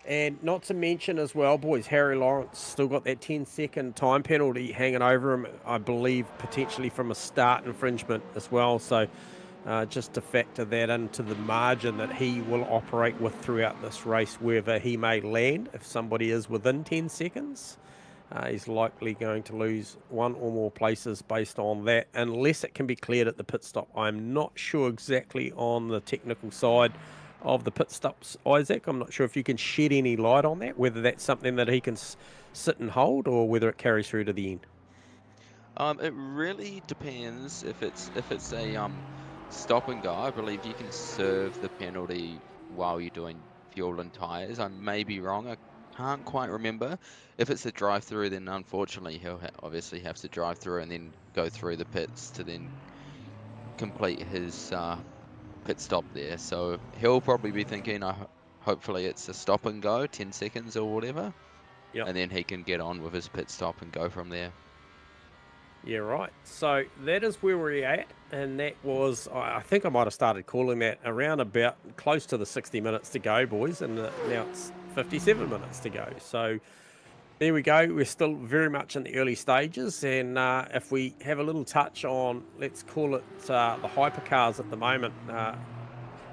And not to mention as well, boys, Harry Lawrence still got that 10-second time penalty hanging over him, I believe, potentially from a start infringement as well. So just to factor that into the margin that he will operate with throughout this race, wherever he may land. If somebody is within 10 seconds, he's likely going to lose 1 or more places based on that, unless it can be cleared at the pit stop. I'm not sure exactly on the technical side of the pit stops, Isaac. I'm not sure if you can shed any light on that, whether that's something that he can sit and hold or whether it carries through to the end. It really depends. If it's a stop and go, I believe you can serve the penalty while you're doing fuel and tires. I may be wrong. I can't quite remember. If it's a drive-through, then unfortunately he'll obviously have to drive through and then go through the pits to then complete his pit stop there. So he'll probably be thinking, hopefully it's a stop and go, 10 seconds or whatever. Yep. And then he can get on with his pit stop and go from there. Yeah, right. So that is where we're at, and that was, I think I might have started calling that around about close to the 60 minutes to go, boys, and now it's 57 minutes to go. So there we go. We're still very much in the early stages, and if we have a little touch on, let's call it the hypercars at the moment,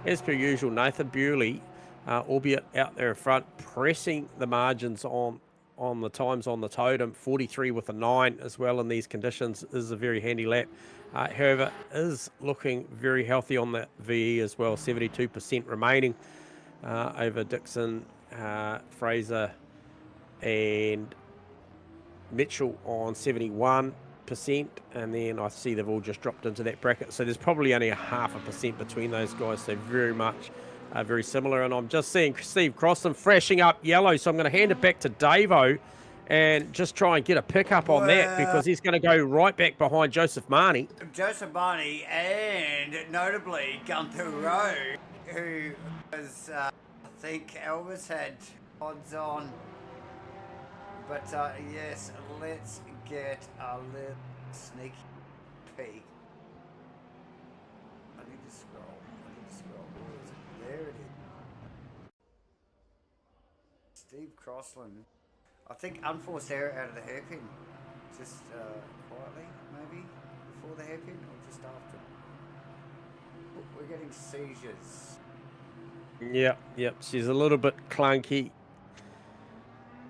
as per usual, Nathan Bewley, albeit out there in front, pressing the margins on the times on the totem. 43 with a 9 as well in these conditions is a very handy lap. However, is looking very healthy on the VE as well, 72% remaining over Dixon, Fraser and Mitchell on 71%, and then I see they've all just dropped into that bracket, so there's probably only a 0.5% between those guys, so very much very similar. And I'm just seeing Steve Crossland flashing up yellow, so I'm going to hand it back to Davo and just try and get a pickup on that, because he's going to go right back behind Joseph Marnie. Joseph Marnie, and notably Gunther Rowe, who was, I think Elvis had odds on. But yes, let's get a little sneaky peek. I need to scroll. Where is it? There it is. Steve Crossland. I think unforced error out of the hairpin. Just quietly, maybe, before the hairpin or just after. We're getting seizures. Yep. She's a little bit clunky.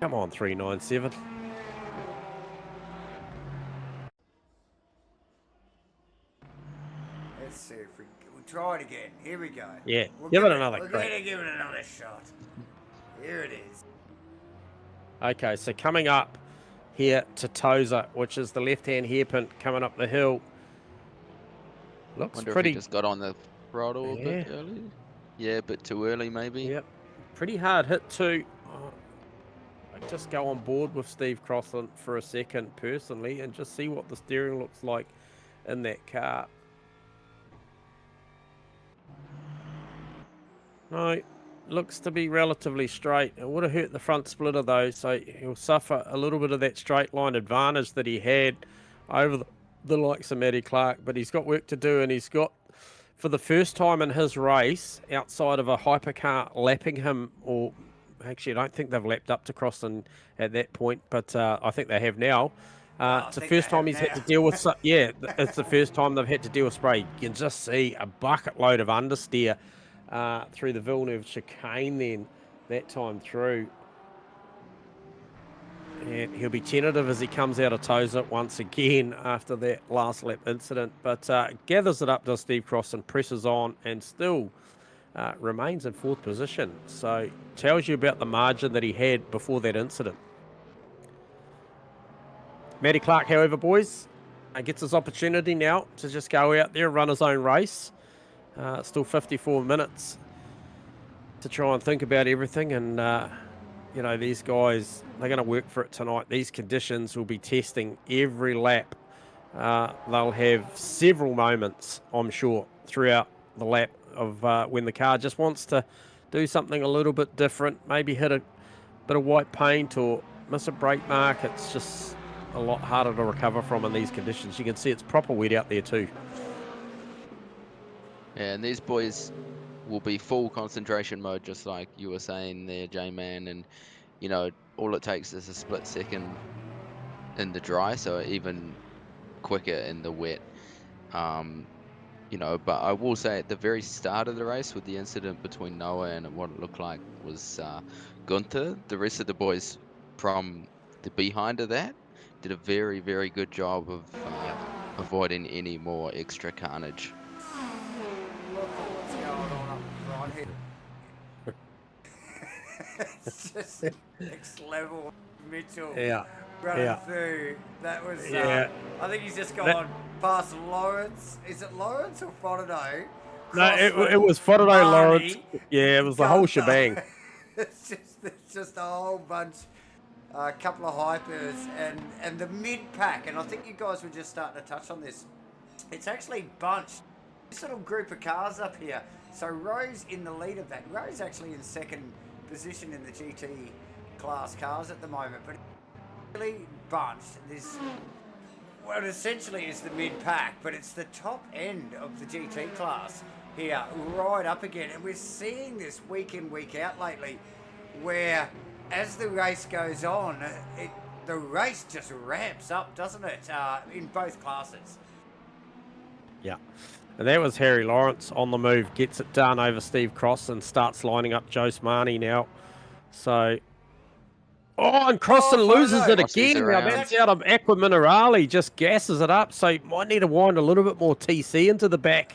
Come on, 397. Let's see if we'll try it again. Here we go. Yeah, give it another crack. We're going to give it another shot. Here it is. Okay, so coming up here to Tozer, which is the left-hand hairpin coming up the hill. Looks Wonder pretty. If he just got on the throttle a bit early. Yeah, a bit too early maybe. Yep, pretty hard hit too. I just go on board with Steve Crossland for a second personally and just see what the steering looks like in that car. No, looks to be relatively straight. It would have hurt the front splitter though, so he'll suffer a little bit of that straight line advantage that he had over the likes of Matty Clark, but he's got work to do, and he's got, for the first time in his race, outside of a hypercar lapping him, or actually I don't think they've lapped up to Crossan at that point, but I think they have now. It's the first time he's had to deal with, it's the first time they've had to deal with spray. You can just see a bucket load of understeer through the Villeneuve chicane then, that time through. And he'll be tentative as he comes out of Tozer once again after that last lap incident, but gathers it up to Steve Crossan, presses on, and still remains in 4th position. So tells you about the margin that he had before that incident. Matty Clark, however, boys, gets his opportunity now to just go out there, run his own race. Still 54 minutes to try and think about everything, and you know, these guys, they're going to work for it tonight. These conditions will be testing every lap. They'll have several moments, I'm sure, throughout the lap of when the car just wants to do something a little bit different, maybe hit a bit of white paint or miss a brake mark. It's just a lot harder to recover from in these conditions. You can see it's proper wet out there too. Yeah, and these boys will be full concentration mode, just like you were saying there, J-Man, and you know, all it takes is a split second in the dry, so even quicker in the wet. You know, but I will say at the very start of the race, with the incident between Noah and what it looked like was Gunther, the rest of the boys from the behind of that did a very, very good job of avoiding any more extra carnage. Look at what's going on up front here. It's just next level. Mitchell running through. That was, I think he's just gone past Lawrence. Is it Lawrence or Frodo? No, it was Frodo, Lawrence. Yeah, it was the whole shebang. It's just a whole bunch, a couple of hypers and the mid-pack. And I think you guys were just starting to touch on this. It's actually bunched. This little group of cars up here. So Rose in the lead of that. Rose actually in 2nd position in the GT class cars at the moment, but really bunched. This, well, it essentially is the mid-pack, but it's the top end of the GT class here, right up again. And we're seeing this week in, week out lately, where as the race goes on, the race just ramps up, doesn't it, in both classes? Yeah. And that was Harry Lawrence on the move, gets it done over Steve Cross and starts lining up Joe Smarney now. So, and Crossan loses it again. Now that's out of Aqua Minerale, just gasses it up. So might need to wind a little bit more TC into the back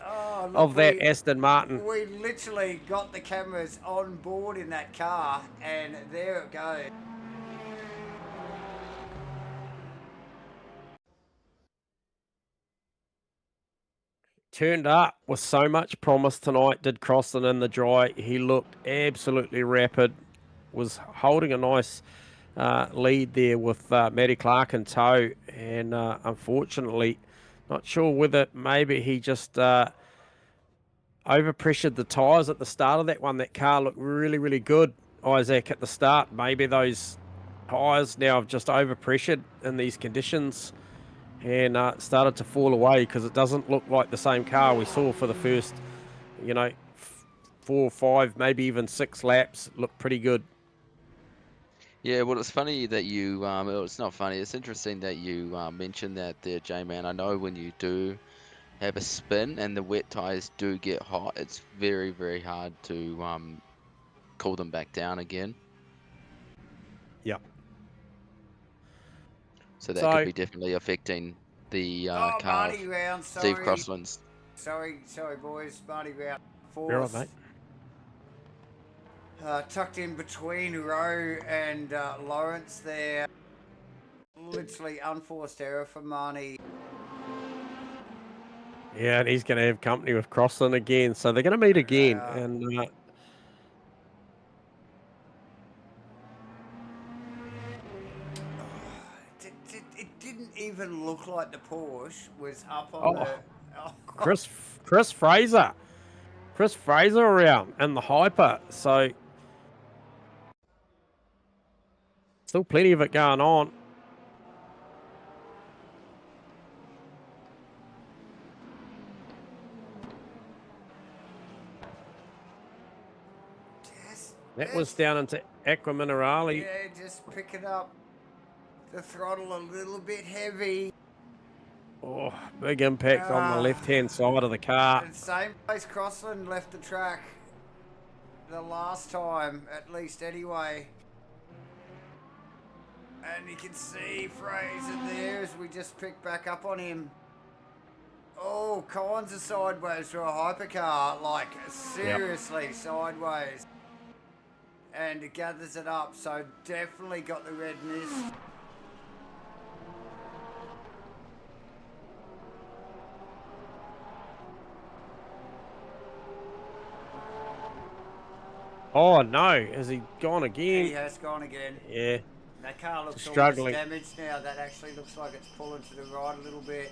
of that Aston Martin. We literally got the cameras on board in that car, and there it goes. Turned up with so much promise tonight, did Crossan in the dry. He looked absolutely rapid, was holding a nice lead there with Matty Clark in tow, and unfortunately, not sure whether maybe he just overpressured the tyres at the start of that one. That car looked really, really good, Isaac, at the start. Maybe those tyres now have just overpressured in these conditions and started to fall away, because it doesn't look like the same car we saw for the first, you know, 4 or 5, maybe even 6 laps. Looked pretty good. Yeah, well, it's funny that you, it's not funny, it's interesting that you mentioned that there, J-Man. I know when you do have a spin and the wet tyres do get hot, it's very, very hard to cool them back down again. Yeah. So that could be definitely affecting the car. Round, Steve Crossland's. Sorry, boys. Marty round 4. You're right, mate. Tucked in between Rowe and Lawrence there. Literally unforced error for Marnie. Yeah, and he's going to have company with Crossland again, so they're going to meet again. And it didn't even look like the Porsche was up on the... Oh. Chris Fraser around and the Hyper, so still plenty of it going on. That was down into Aqua Minerale. Yeah, just picking up the throttle a little bit heavy. Oh, big impact on the left-hand side of the car. And same place Crossland left the track the last time, at least anyway. And you can see Fraser there as we just picked back up on him. Oh, kinds of sideways through a hypercar, like seriously sideways. And it gathers it up, so definitely got the red mist. Oh no, has he gone again? He has gone again. Yeah. That car looks struggling. almost damaged now. That actually looks like it's pulling to the right a little bit.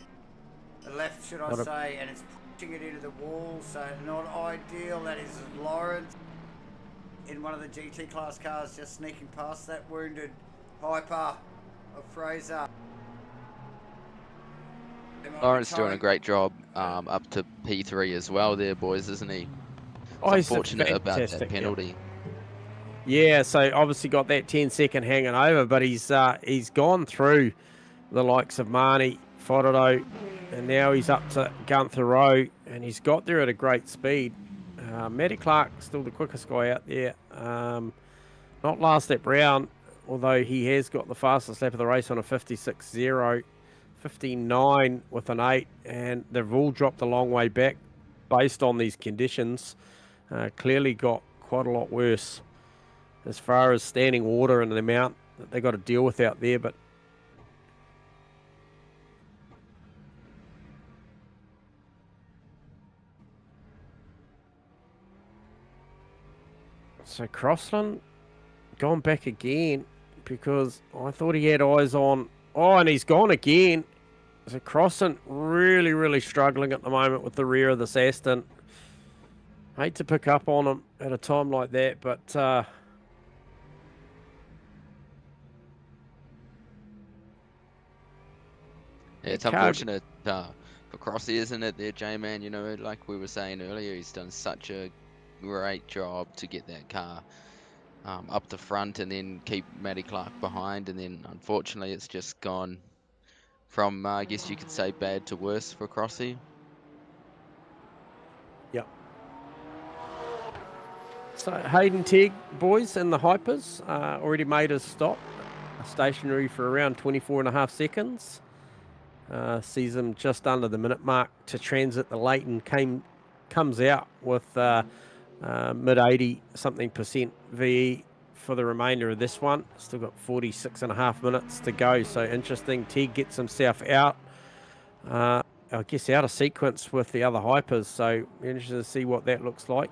The left, should I say, and it's pushing it into the wall, so not ideal. That is Lawrence in one of the GT class cars just sneaking past that wounded Hyper of Fraser. Lawrence doing a great job up to P3 as well there, boys, isn't he? Oh, he's unfortunate about that penalty. Yeah, so obviously got that 10-second hanging over, but he's gone through the likes of Marnie, Fodado, and now he's up to Gunther Rowe, and he's got there at a great speed. Matty Clark still the quickest guy out there. Not last lap round, although he has got the fastest lap of the race on a 56.0, 59 with an 8, and they've all dropped a long way back based on these conditions. Clearly got quite a lot worse as far as standing water and the amount that they got to deal with out there, but so Crossland gone back again because I thought he had eyes on. Oh, and he's gone again. So Crossland really, really struggling at the moment with the rear of this Aston. Hate to pick up on him at a time like that, but it's unfortunate for Crossy, isn't it, there, J-Man? You know, like we were saying earlier, he's done such a great job to get that car up the front and then keep Matty Clark behind, and then unfortunately it's just gone from, I guess you could say, bad to worse for Crossy. Yep. So Hayden Tegg, boys, and the Hypers already made his stop, stationary for around 24.5 seconds. Sees him just under the minute mark to transit the Leighton. Comes out with mid 80 something % VE for the remainder of this one. Still got 46.5 minutes to go, so interesting. Tegg gets himself out, I guess out of sequence with the other Hypers, so interesting to see what that looks like.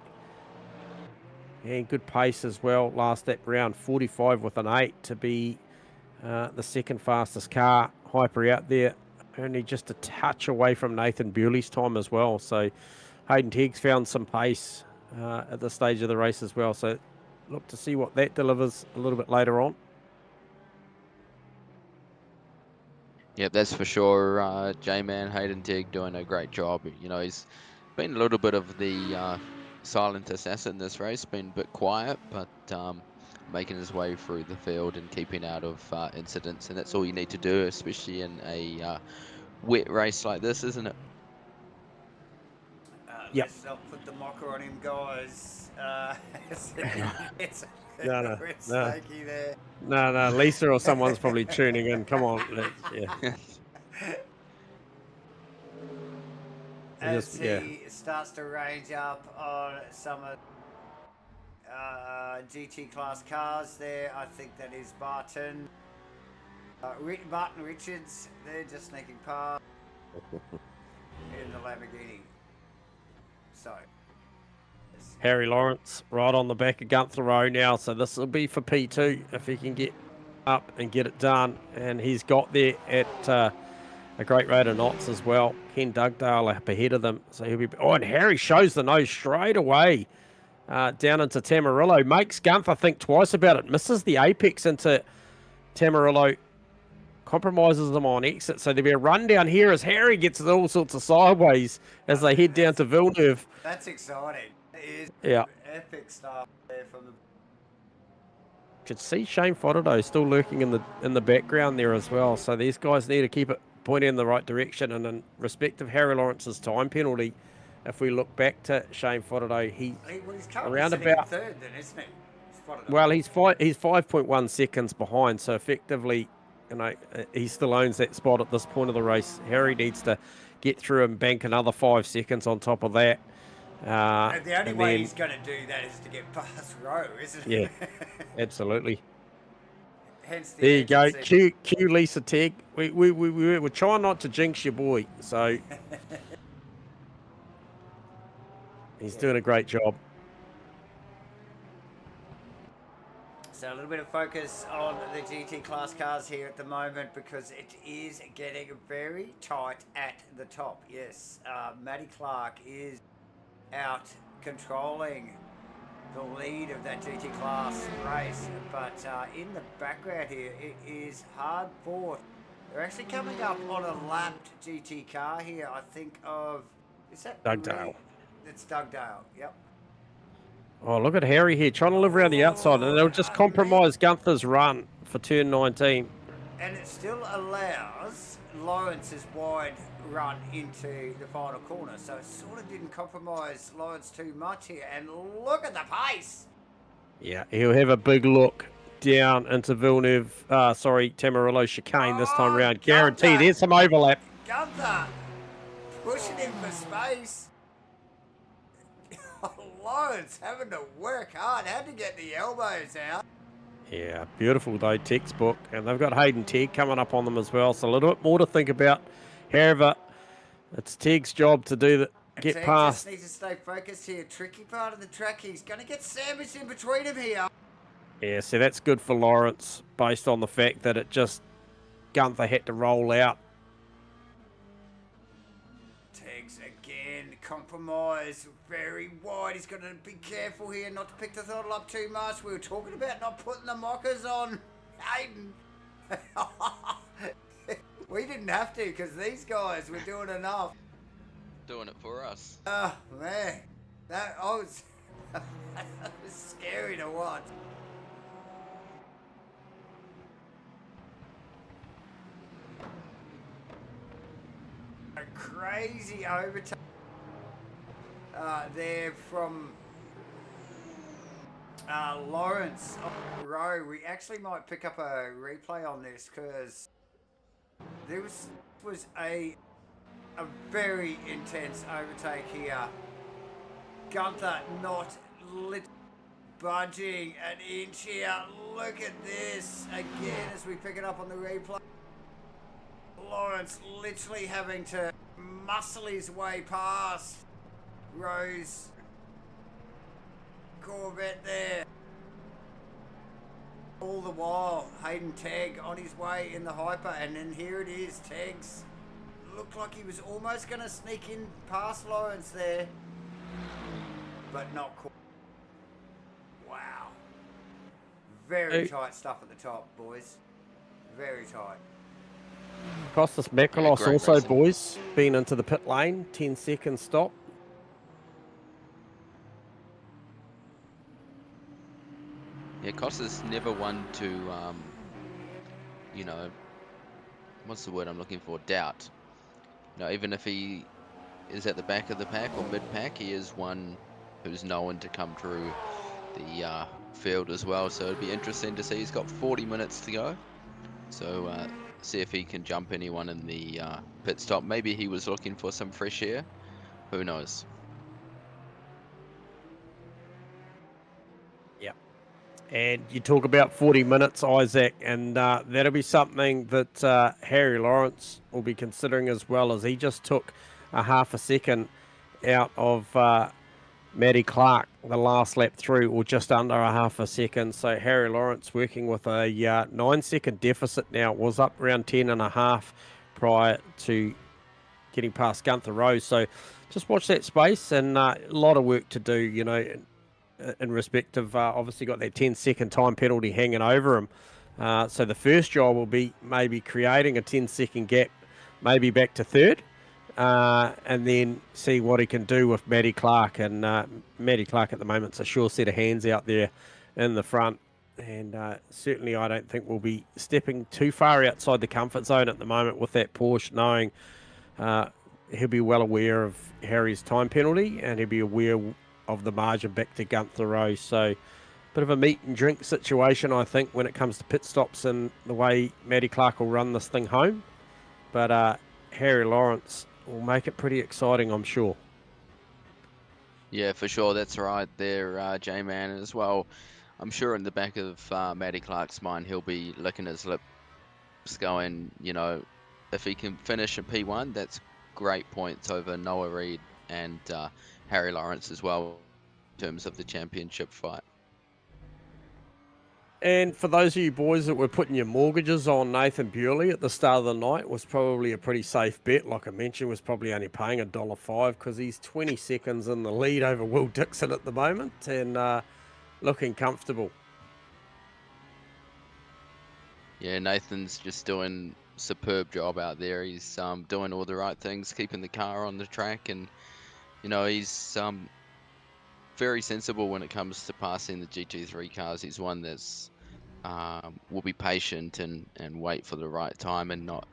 And good pace as well. Last lap round 45 with an 8 to be the second fastest car Hyper out there. Only just a touch away from Nathan Bewley's time as well. So Hayden Tegg's found some pace at this stage of the race as well. So look to see what that delivers a little bit later on. Yep, that's for sure. J-Man, Hayden Tegg doing a great job. You know, he's been a little bit of the silent assassin this race, been a bit quiet, but making his way through the field and keeping out of incidents, and that's all you need to do, especially in a wet race like this, isn't it? Yep. Let's not put the mocker on him, guys. It's No. snaky there. No, Lisa or someone's probably tuning in. Come on. Yeah. As he starts to range up on some of GT class cars there, I think that is Barton. Barton Richards, they're just sneaking past in the Lamborghini. So Harry Lawrence right on the back of Gunther Rowe now, so this will be for P2 if he can get up and get it done, and he's got there at a great rate of knots as well. Ken Dugdale up ahead of them, so he'll be. Oh, and Harry shows the nose straight away down into Tamarillo, makes Gunther think twice about it, misses the apex into Tamarillo, compromises them on exit, so there'll be a run down here as Harry gets all sorts of sideways as they head down to Villeneuve. that's exciting. It is Yeah. epic stuff there from the could see Shane Fodderdo still lurking in the background there as well. So these guys need to keep it pointing in the right direction. And in respect of Harry Lawrence's time penalty, if we look back to Shane Fodderdo, he's currently around sitting in about third, then, isn't he? well, he's 5.1 seconds behind. So effectively, he still owns that spot at this point of the race. Harry needs to get through and bank another 5 seconds on top of that. And the only way he's going to do that is to get past Rowe, isn't it? Yeah, absolutely. Hence the there you go. agency. Cue Lisa Tegg. We're trying not to jinx your boy, so he's doing a great job. So a little bit of focus on the GT class cars here at the moment because it is getting very tight at the top. Yes, Matty Clark is out controlling the lead of that GT class race, but in the background here it is hard fought. They're actually coming up on a lapped GT car here. I think of, is that Dugdale? It's Dugdale, yep. Oh, look at Harry here trying to live around the outside, and they'll just compromise Gunther's run for turn 19. And it still allows Lawrence's wide run into the final corner, so it sort of didn't compromise Lawrence too much here. And look at the pace. Yeah, he'll have a big look down into Tamarillo chicane this time round. Guaranteed. There's some overlap. Gunther pushing him for space. Lawrence having to work hard, had to get the elbows out. Yeah, beautiful though, textbook. And they've got Hayden Tegg coming up on them as well, so a little bit more to think about. However, it's Tegg's job to do get past. Just needs to stay focused here. Tricky part of the track. He's going to get sandwiched in between him here. Yeah, so that's good for Lawrence based on the fact that Gunther had to roll out. Tegg's again compromise very wide. He's got to be careful here not to pick the throttle up too much. We were talking about not putting the mockers on Hayden. We didn't have to because these guys were doing enough. Doing it for us. Oh man, that was scary to watch. A crazy overtake there from Lawrence on the row. We actually might pick up a replay on this because there was a very intense overtake here. Gunther not budging an inch here. Look at this again as we pick it up on the replay. Lawrence literally having to muscle his way past Rose Corvette there. All the while, Hayden Tegg on his way in the hyper, and then here it is, Tegg's. Looked like he was almost going to sneak in past Lawrence there, but not quite. Wow. Very tight stuff at the top, boys. Very tight. Costas Makalos great also, racing. boys, been into the pit lane, 10-second stop. Yeah, Costa's never one to, what's the word I'm looking for? Doubt. Even if he is at the back of the pack or mid-pack, he is one who's known to come through the field as well. So it'd be interesting to see. He's got 40 minutes to go. So see if he can jump anyone in the pit stop. Maybe he was looking for some fresh air. Who knows? And you talk about 40 minutes, Isaac, and that'll be something that Harry Lawrence will be considering as well, as he just took a half a second out of Matty Clark the last lap through, or just under a half a second. So Harry Lawrence working with a 9-second deficit now. It was up around 10.5 prior to getting past Gunther Rose. So just watch that space, and a lot of work to do, in respect of obviously got that 10-second time penalty hanging over him. So the first job will be maybe creating a 10-second gap, maybe back to third, and then see what he can do with Matty Clark. And Matty Clark at the moment's a sure set of hands out there in the front. And certainly I don't think we'll be stepping too far outside the comfort zone at the moment with that Porsche, knowing he'll be well aware of Harry's time penalty, and he'll be aware of the margin back to Gunther Rowe. So bit of a meat and drink situation, I think, when it comes to pit stops and the way Matty Clark will run this thing home. But Harry Lawrence will make it pretty exciting, I'm sure. Yeah, for sure. That's right there, J-Man, as well. I'm sure in the back of Matty Clark's mind, he'll be licking his lips going, you know, if he can finish in P1, that's great points over Noah Reid and Harry Lawrence as well in terms of the championship fight. And for those of you boys that were putting your mortgages on Nathan Bewley at the start of the night, was probably a pretty safe bet. Like I mentioned, was probably only paying $1.05 because he's 20 seconds in the lead over Will Dixon at the moment, and looking comfortable. Yeah, Nathan's just doing a superb job out there. He's doing all the right things, keeping the car on the track, and you know, he's very sensible when it comes to passing the GT3 cars. He's one that's will be patient and wait for the right time, and not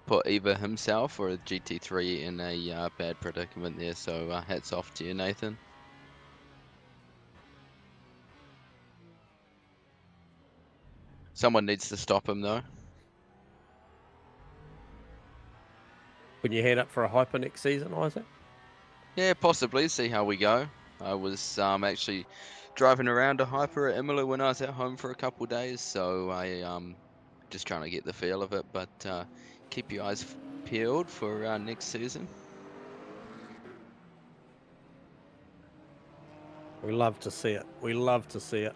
put either himself or a GT3 in a bad predicament there. So hats off to you, Nathan. Someone needs to stop him though. When you head up for a hyper next season, Isaac? Yeah, possibly. See how we go. I was actually driving around a hyper at Imola when I was at home for a couple of days, so I just trying to get the feel of it. But keep your eyes peeled for next season. We love to see it. We love to see it.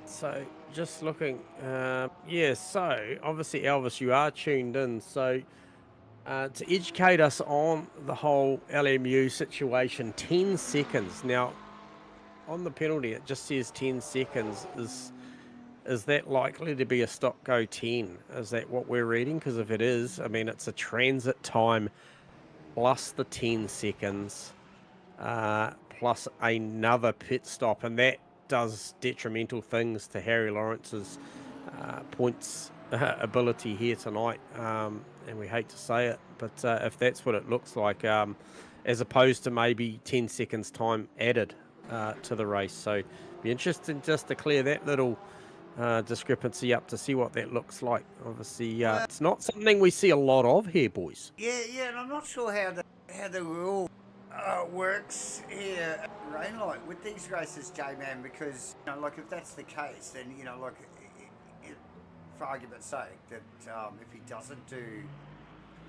So just looking, yeah, so obviously, Elvis, you are tuned in. So to educate us on the whole LMU situation, 10 seconds. Now, on the penalty, it just says 10 seconds. Is that likely to be a stop go 10? Is that what we're reading? Because if it is, I mean, it's a transit time plus the 10 seconds plus another pit stop, and that does detrimental things to Harry Lawrence's points ability here tonight, and we hate to say it, but if that's what it looks like, as opposed to maybe 10 seconds time added to the race. So be interesting just to clear that little discrepancy up to see what that looks like. Obviously, it's not something we see a lot of here, boys. Yeah, and I'm not sure how the rule works here at Rainlight with these races, J-Man, because, you know, like, if that's the case, then, you know, like, for argument's sake, that if he doesn't do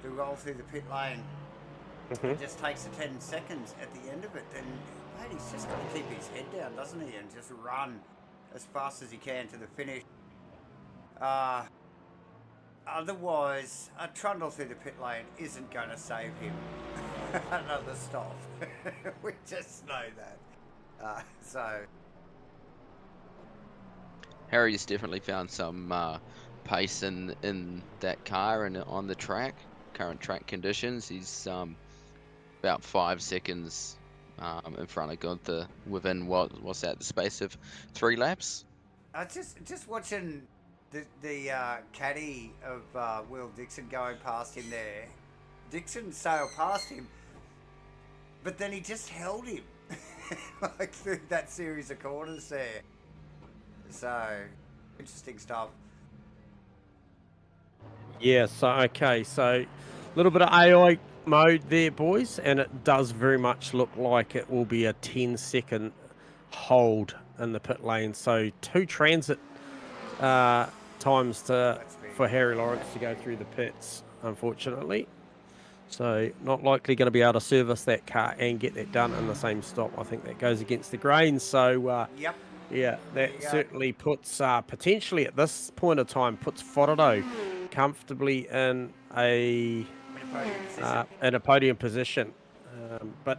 the roll through the pit lane, it just takes the 10 seconds at the end of it, then, mate, he's just got to keep his head down, doesn't he, and just run as fast as he can to the finish. Otherwise, a trundle through the pit lane isn't going to save him another stop. We just know that. So Harry's definitely found some pace in that car and on the track. Current track conditions, he's about 5 seconds in front of Gunther within what's that, the space of 3 laps. Just watching the caddy of Will Dixon going past him there. Dixon sailed past him, but then he just held him like through that series of corners there. So interesting stuff. Yeah, so okay, so a little bit of AI mode there, boys, and it does very much look like it will be a 10-second hold in the pit lane. So 2 transit times for Harry Lawrence to go through the pits, unfortunately. So not likely going to be able to service that car and get that done in the same stop. I think that goes against the grain. So Yep. yeah, that certainly puts potentially at this point of time puts Fordo comfortably in a podium position. But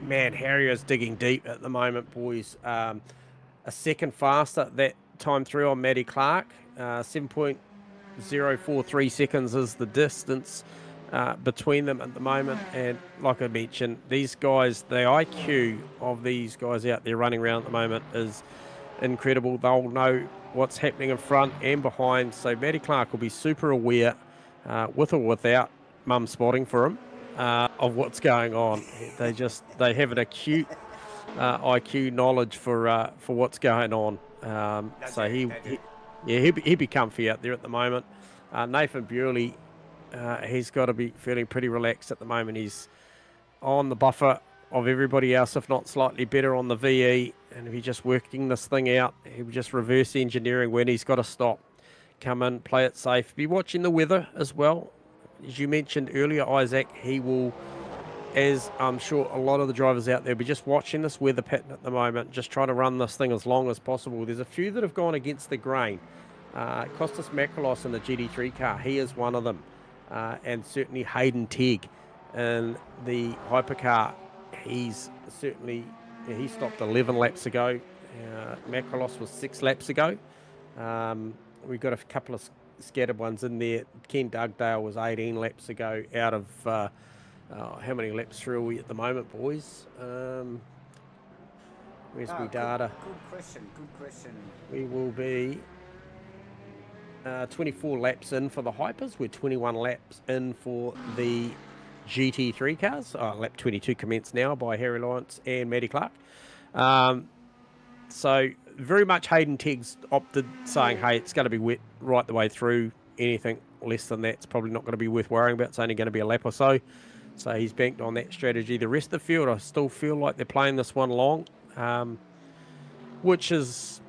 man, Harry is digging deep at the moment, boys. A second faster that time through on Matty Clark. 7.043 seconds is the distance between them at the moment. And like I mentioned, these guys, the IQ of these guys out there running around at the moment is incredible. They'll know what's happening in front and behind. So Matty Clark will be super aware, with or without mum spotting for him, of what's going on. They have an acute IQ knowledge for what's going on. So he'd be comfy out there at the moment. Nathan Bewley, he's got to be feeling pretty relaxed at the moment. He's on the buffer of everybody else, if not slightly better on the VE. And if he's just working this thing out, he'll just reverse engineering when he's got to stop. Come in, play it safe. Be watching the weather as well. As you mentioned earlier, Isaac, he will, as I'm sure a lot of the drivers out there, be just watching this weather pattern at the moment, just trying to run this thing as long as possible. There's a few that have gone against the grain. Costas Makrolos in the GT3 car, he is one of them. And certainly Hayden Tegg in the hypercar, he's certainly, he stopped 11 laps ago. Makrolos was 6 laps ago. We've got a couple of scattered ones in there. Ken Dugdale was 18 laps ago out of, how many laps through are we at the moment, boys? Where's my data? Good question. We will be 24 laps in for the hypers. We're 21 laps in for the GT3 cars. Lap 22 commenced now by Harry Lawrence and Matty Clark. So very much Hayden Tegg's opted saying, hey, it's going to be wet right the way through. Anything less than that's probably not going to be worth worrying about. It's only going to be a lap or so. So he's banked on that strategy. The rest of the field, I still feel like they're playing this one long, which is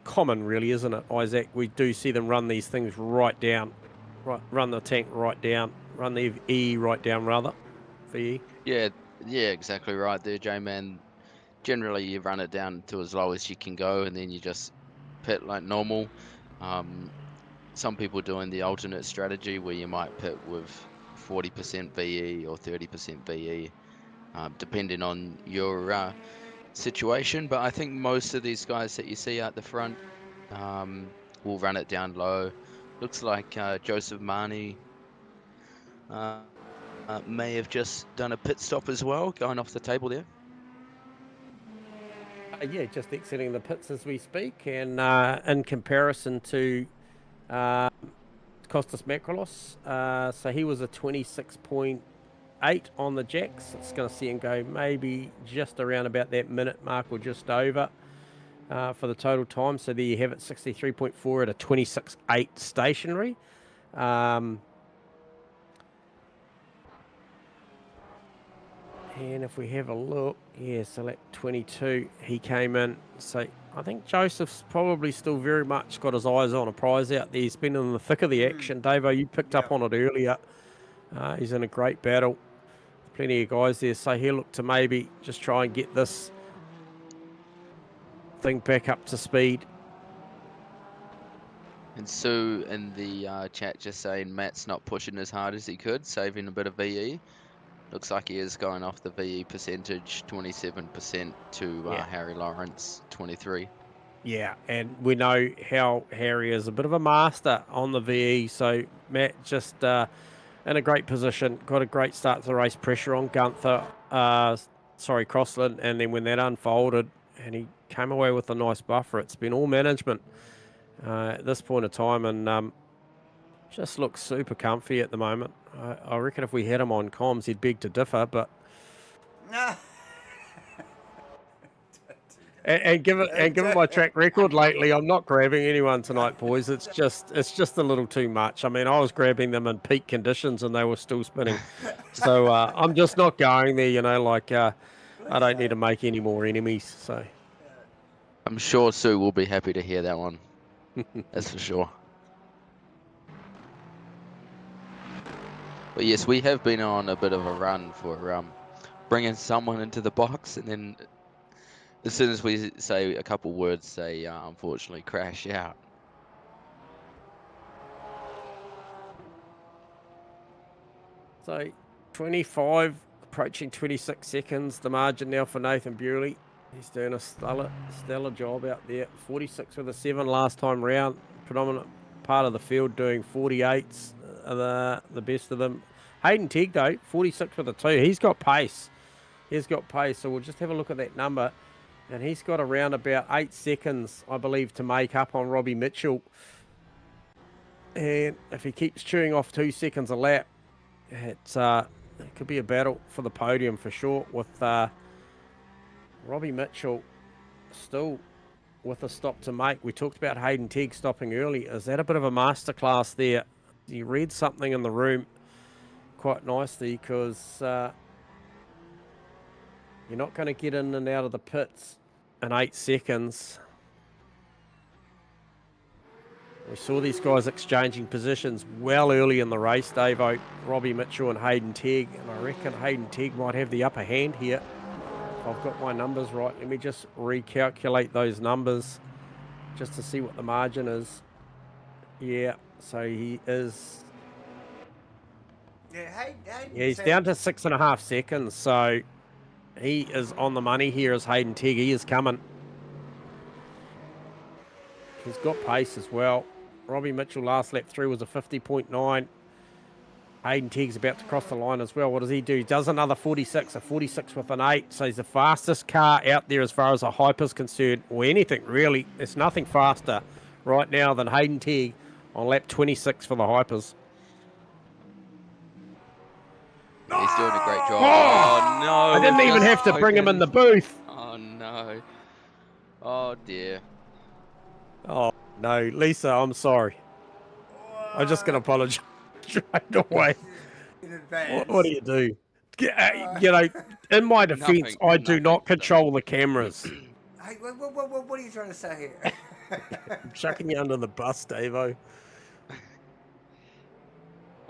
common really, isn't it, Isaac? We do see them run these things right down, run the tank right down, run the E right down rather, VE. Yeah, exactly right there, J-Man. Generally, you run it down to as low as you can go, and then you just pit like normal. Some people doing the alternate strategy where you might pit with 40% VE or 30% VE, depending on your situation. But I think most of these guys that you see out the front will run it down low. Looks like Joseph Marnie may have just done a pit stop as well, going off the table there. Yeah, just exiting the pits as we speak, and in comparison to Costas Makrolos, so he was a 26.8 on the jacks. It's going to see him go maybe just around about that minute mark or just over for the total time. So there you have it, 63.4 at a 26.8 stationary. And if we have a look, yeah, so at 22, he came in. So I think Joseph's probably still very much got his eyes on a prize out there. He's been in the thick of the action. Davo, you picked up on it earlier. He's in a great battle. Plenty of guys there. So he'll look to maybe just try and get this thing back up to speed. And Sue in the chat just saying Matt's not pushing as hard as he could, saving a bit of VE. Looks like he is going off the VE percentage, 27% to Harry Lawrence, 23. Yeah, and we know how Harry is a bit of a master on the VE. So Matt just in a great position, got a great start to the race, pressure on Gunther, Crossland, and then when that unfolded and he came away with a nice buffer, it's been all management at this point of time, and just looks super comfy at the moment. I reckon if we had him on comms, he'd beg to differ, but and given my track record lately, I'm not grabbing anyone tonight, boys. It's just a little too much. I mean, I was grabbing them in peak conditions and they were still spinning, so I'm just not going there. You know, like I don't need to make any more enemies. So I'm sure Sue will be happy to hear that one. That's for sure. But yes, we have been on a bit of a run for bringing someone into the box, and then as soon as we say a couple words, they unfortunately crash out. So 25, approaching 26 seconds, the margin now for Nathan Bewley. He's doing a stellar job out there. 46 with a 7 last time round. Predominant part of the field doing 48s. The best of them. Hayden Tegg though, 46 with a 2. He's got pace. So we'll just have a look at that number. And he's got around about 8 seconds, I believe, to make up on Robbie Mitchell. And if he keeps chewing off 2 seconds a lap, it could be a battle for the podium for sure, with Robbie Mitchell still with a stop to make. We talked about Hayden Teague stopping early. Is that a bit of a masterclass there? You read something in the room quite nicely, because you're not going to get in and out of the pits in 8 seconds. We saw these guys exchanging positions well early in the race, Davo. Robbie Mitchell and Hayden Teague, and I reckon Hayden Teague might have the upper hand here. I've got my numbers right. Let me just recalculate those numbers just to see what the margin is. Yeah, so he is... Yeah, he's down to 6.5 seconds, so he is on the money here as Hayden Teague. He is coming. He's got pace as well. Robbie Mitchell last lap through was a 50.9. Hayden Teague's about to cross the line as well. What does he do? He does another 46, a 46 with an 8. So he's the fastest car out there as far as a hyper's concerned, or anything really. There's nothing faster right now than Hayden Teague on lap 26 for the hypers. He's doing a great job. Oh, no. I didn't even have to bring him in the booth. Oh, no. Oh, dear. Oh, no. Lisa, I'm sorry. I'm just going to apologize straight away. In advance. What do you do? You know, in my defense, I do not control the cameras. Hey, what are you trying to say here? I'm chucking you under the bus, Davo.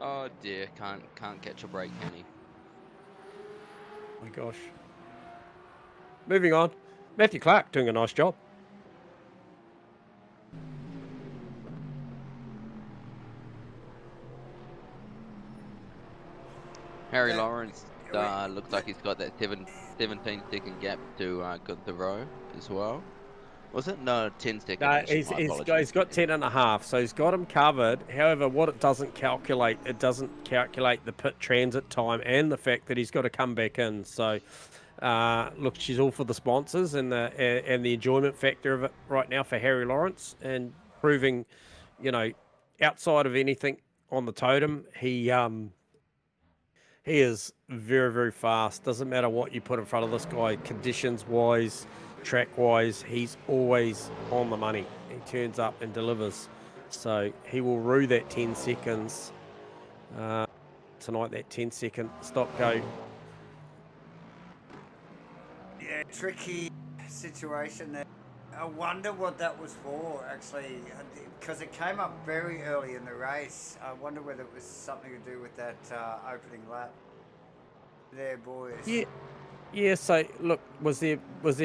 Oh, dear. Can't catch a break, can he? Oh, my gosh. Moving on. Matthew Clark doing a nice job. Harry Lawrence looks like he's got that 17-second gap to Gunther Rowe as well. Was it? No, 10 seconds. No, he's got 10.5, so he's got him covered. However, what it doesn't calculate the pit transit time and the fact that he's got to come back in. So, look, she's all for the sponsors and the enjoyment factor of it right now for Harry Lawrence, and proving, you know, outside of anything on the totem, he is very, very fast. Doesn't matter what you put in front of this guy, conditions-wise, track-wise, he's always on the money. He turns up and delivers. So he will rue that 10 seconds tonight, that 10-second stop-go. Yeah, tricky situation there. I wonder what that was for, actually, because it came up very early in the race. I wonder whether it was something to do with that opening lap there, boys. Yeah. So look, was there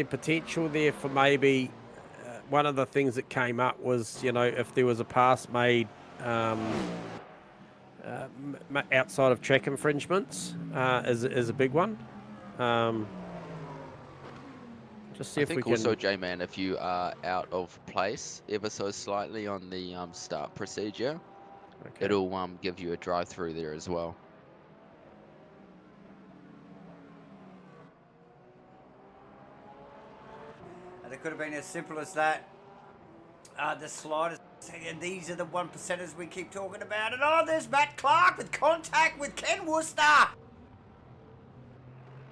potential there for maybe one of the things that came up was, you know, if there was a pass made outside of track infringements, is a big one. Just see if we can. Also, J-Man, if you are out of place ever so slightly on the start procedure, okay, it'll give you a drive-through there as well. And it could have been as simple as that. The sliders, and these are the 1%ers we keep talking about. And oh, there's Matt Clark with contact with Ken Worcester.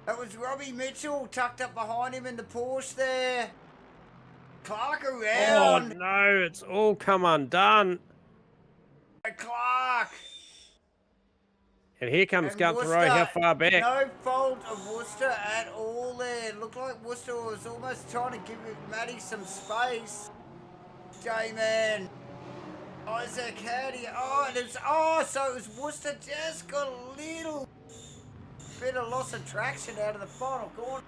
That was Robbie Mitchell tucked up behind him in the Porsche there. Clark around. Oh no, it's all come undone. Clark. And here comes Gunther Rowe. How far back? No fault of Worcester at all there. It looked like Worcester was almost trying to give Matty some space. J-Man. Isaac, how do you... Oh, and it's... Oh, so it was Worcester just got a little bit of loss of traction out of the final corner.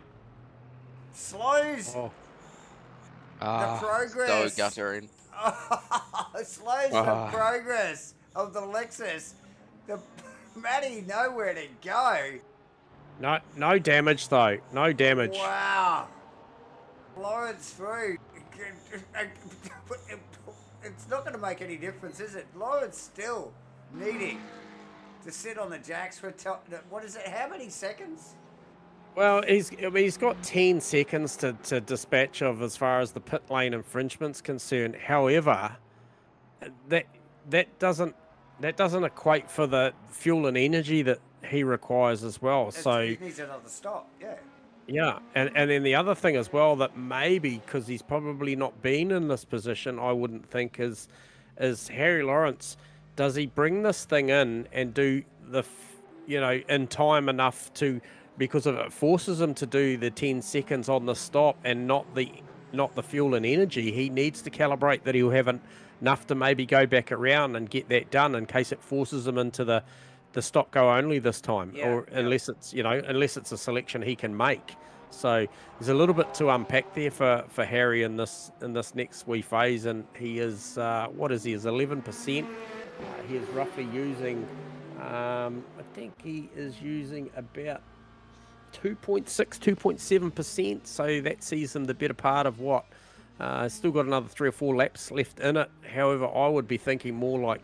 Slows the progress. So guttering. Slows the progress of the Lexus. The Matty nowhere to go. No damage though. No damage. Wow. Lawrence through. It's not going to make any difference, is it? Lawrence still needing to sit on the jacks for what is it? How many seconds? Well, he's got 10 seconds to dispatch of as far as the pit lane infringement's concerned. However, that that doesn't equate for the fuel and energy that he requires as well. So He needs another stop, yeah. yeah, and then the other thing as well that maybe because he's probably not been in this position, I wouldn't think is Harry Lawrence. Does he bring this thing in and do in time enough to, because if it forces him to do the 10 seconds on the stop and not the fuel and energy, he needs to calibrate that he'll have enough to maybe go back around and get that done in case it forces him into the stop go only this time, or unless it's a selection he can make. So there's a little bit to unpack there for Harry in this next wee phase, and he is what is he? Is 11%. He is roughly using, I think he is using about 2.6, 2.7%. So that sees him the better part of what? Still got another 3 or 4 laps left in it. However, I would be thinking more like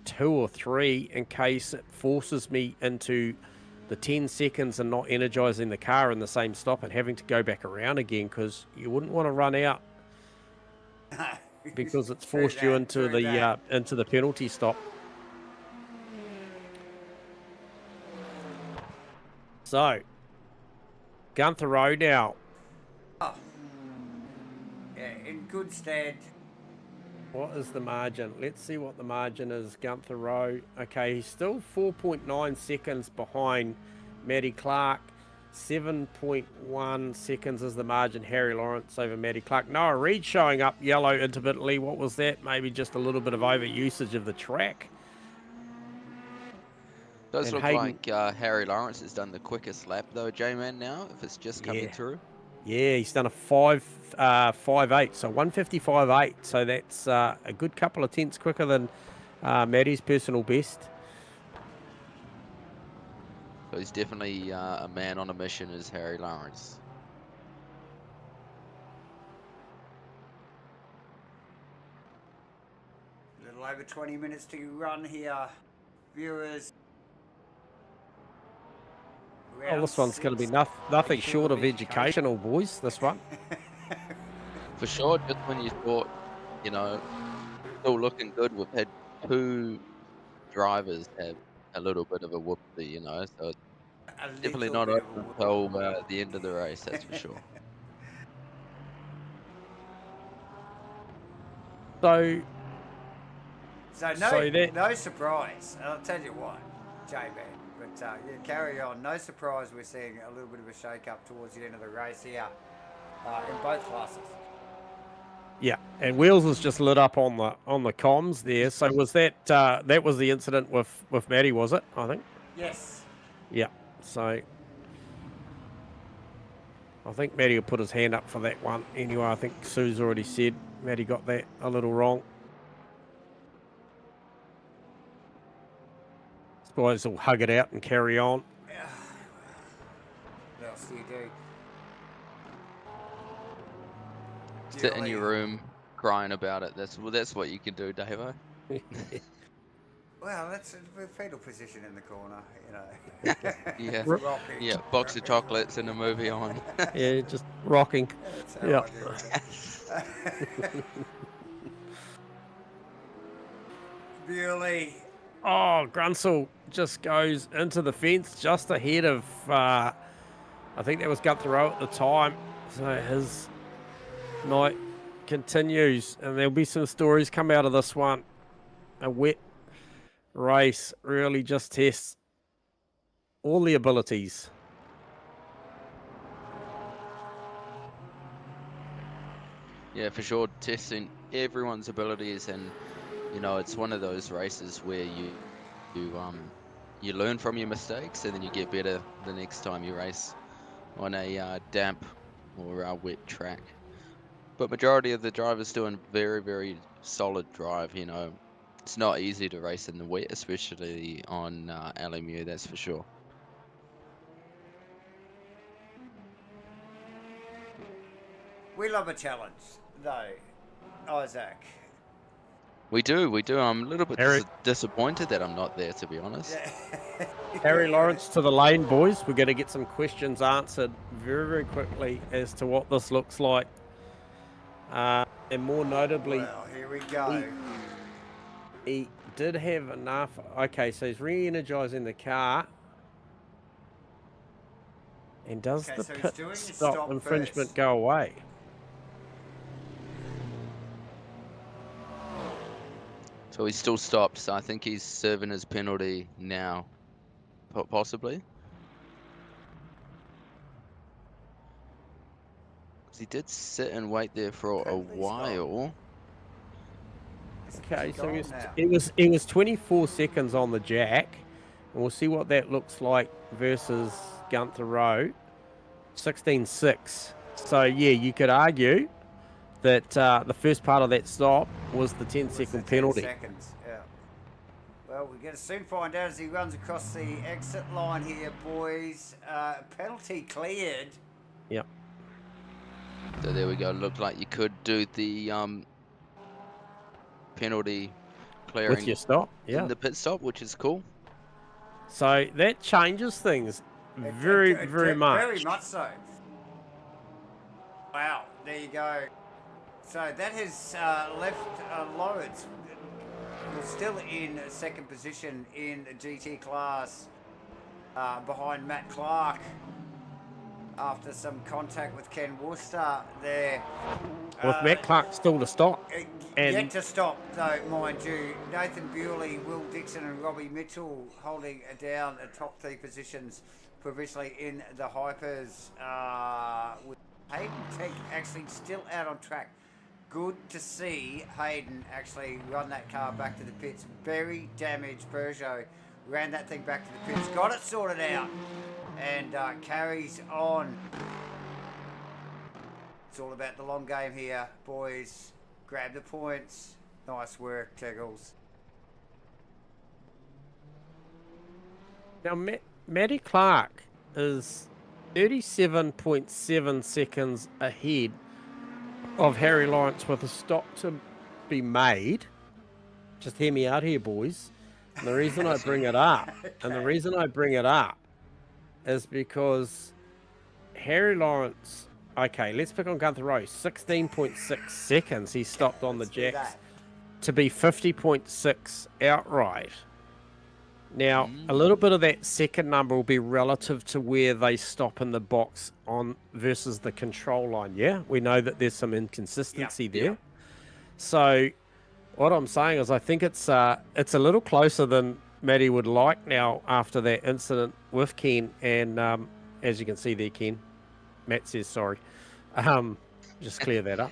2 or 3 in case it forces me into the 10 seconds and not energizing the car in the same stop and having to go back around again, because you wouldn't want to run out because it's forced you into the penalty stop. So Gunther Rowe now. Oh. Yeah, in good stead. What is the margin? Let's see what the margin is. Gunther Rowe. Okay, he's still 4.9 seconds behind Matty Clark. 7.1 seconds is the margin. Harry Lawrence over Matty Clark. Noah Reid showing up yellow intermittently. What was that? Maybe just a little bit of overusage of the track. Does look like Harry Lawrence has done the quickest lap though, J-Man, now, if it's just coming through. Yeah, he's done a 5.8, so 155.8. So that's a good couple of tenths quicker than Matty's personal best. So he's definitely a man on a mission, is Harry Lawrence. A little over 20 minutes to run here, viewers. Oh, this one's going to be nothing short of educational, boys, this one. For sure, just when you thought, still looking good, we've had 2 drivers have a little bit of a whoopsie, so it's definitely not over until the end of the race, that's for sure. So no surprise. I'll tell you what, J-Man. But yeah, carry on. No surprise we're seeing a little bit of a shake-up towards the end of the race here in both classes. Yeah, and Wheels was just lit up on the comms there. So was that that was the incident with Matty, was it? I think. Yes. Yeah. So I think Matty will put his hand up for that one. Anyway, I think Sue's already said Matty got that a little wrong. Guys will hug it out and carry on. What else do you do? Sit in your room crying about it. That's what you can do, Davo. Well, that's a fetal position in the corner, Yeah. Rocking. Yeah, box of chocolates and a movie on. Yeah, just rocking. That's how I do it. Really. Oh, Grunsel just goes into the fence just ahead of, I think that was Gunther Rowe at the time. So his night continues, and there'll be some stories come out of this one. A wet race really just tests all the abilities. Yeah, for sure, testing everyone's abilities, and it's one of those races where you learn from your mistakes, and then you get better the next time you race on a damp or a wet track. But majority of the drivers doing very, very solid drive. It's not easy to race in the wet, especially on LMU, that's for sure. We love a challenge, though, Isaac. We do. I'm a little bit Harry- disappointed that I'm not there, to be honest. Yeah. Harry Lawrence to the lane, boys. We're going to get some questions answered very, very quickly as to what this looks like. And more notably, Well, here we go. he did have enough. Okay, so he's re-energizing the car. And does Okay, the so he's pit doing his stop stop infringement first. go away? So he's still stopped. So I think he's serving his penalty now, possibly. Because he did sit and wait there for a Penalty stop. while. Okay, so Gone now. it was 24 seconds on the jack, and we'll see what that looks like versus Gunther Rowe, 16.6. So yeah, you could argue that the first part of that stop was the 10-second penalty. 10 seconds, yeah. Well, we're going to soon find out as he runs across the exit line here, boys. Penalty cleared. Yep. So there we go. Looked like you could do the penalty clearing With your stop, yeah. in the pit stop, which is cool. So that changes things very, very much. Very much so. Wow, there you go. So that has left Lawrence still in second position in the GT class behind Matt Clark after some contact with Ken Worcester there. With Matt Clark still to stop. Yet to stop, though, mind you. Nathan Bewley, Will Dixon and Robbie Mitchell holding down the top three positions provisionally in the Hypers. With Hayden Tech actually still out on track. Good to see Hayden actually run that car back to the pits. Very damaged Peugeot. Ran that thing back to the pits. Got it sorted out. And carries on. It's all about the long game here, boys. Grab the points. Nice work, Teggles. Now, Matty Clark is 37.7 seconds ahead of Harry Lawrence with a stop to be made. Just hear me out here, boys. And the reason I bring it up, is because Harry Lawrence, okay, let's pick on Gunther Rowe, 16.6 seconds he stopped on the jacks to be 50.6 outright. Now, a little bit of that second number will be relative to where they stop in the box on versus the control line. Yeah, we know that there's some inconsistency there. Yep. So, what I'm saying is, I think it's a little closer than Matty would like now after that incident with Ken. And as you can see there, Ken, Matt says sorry. Just clear that up.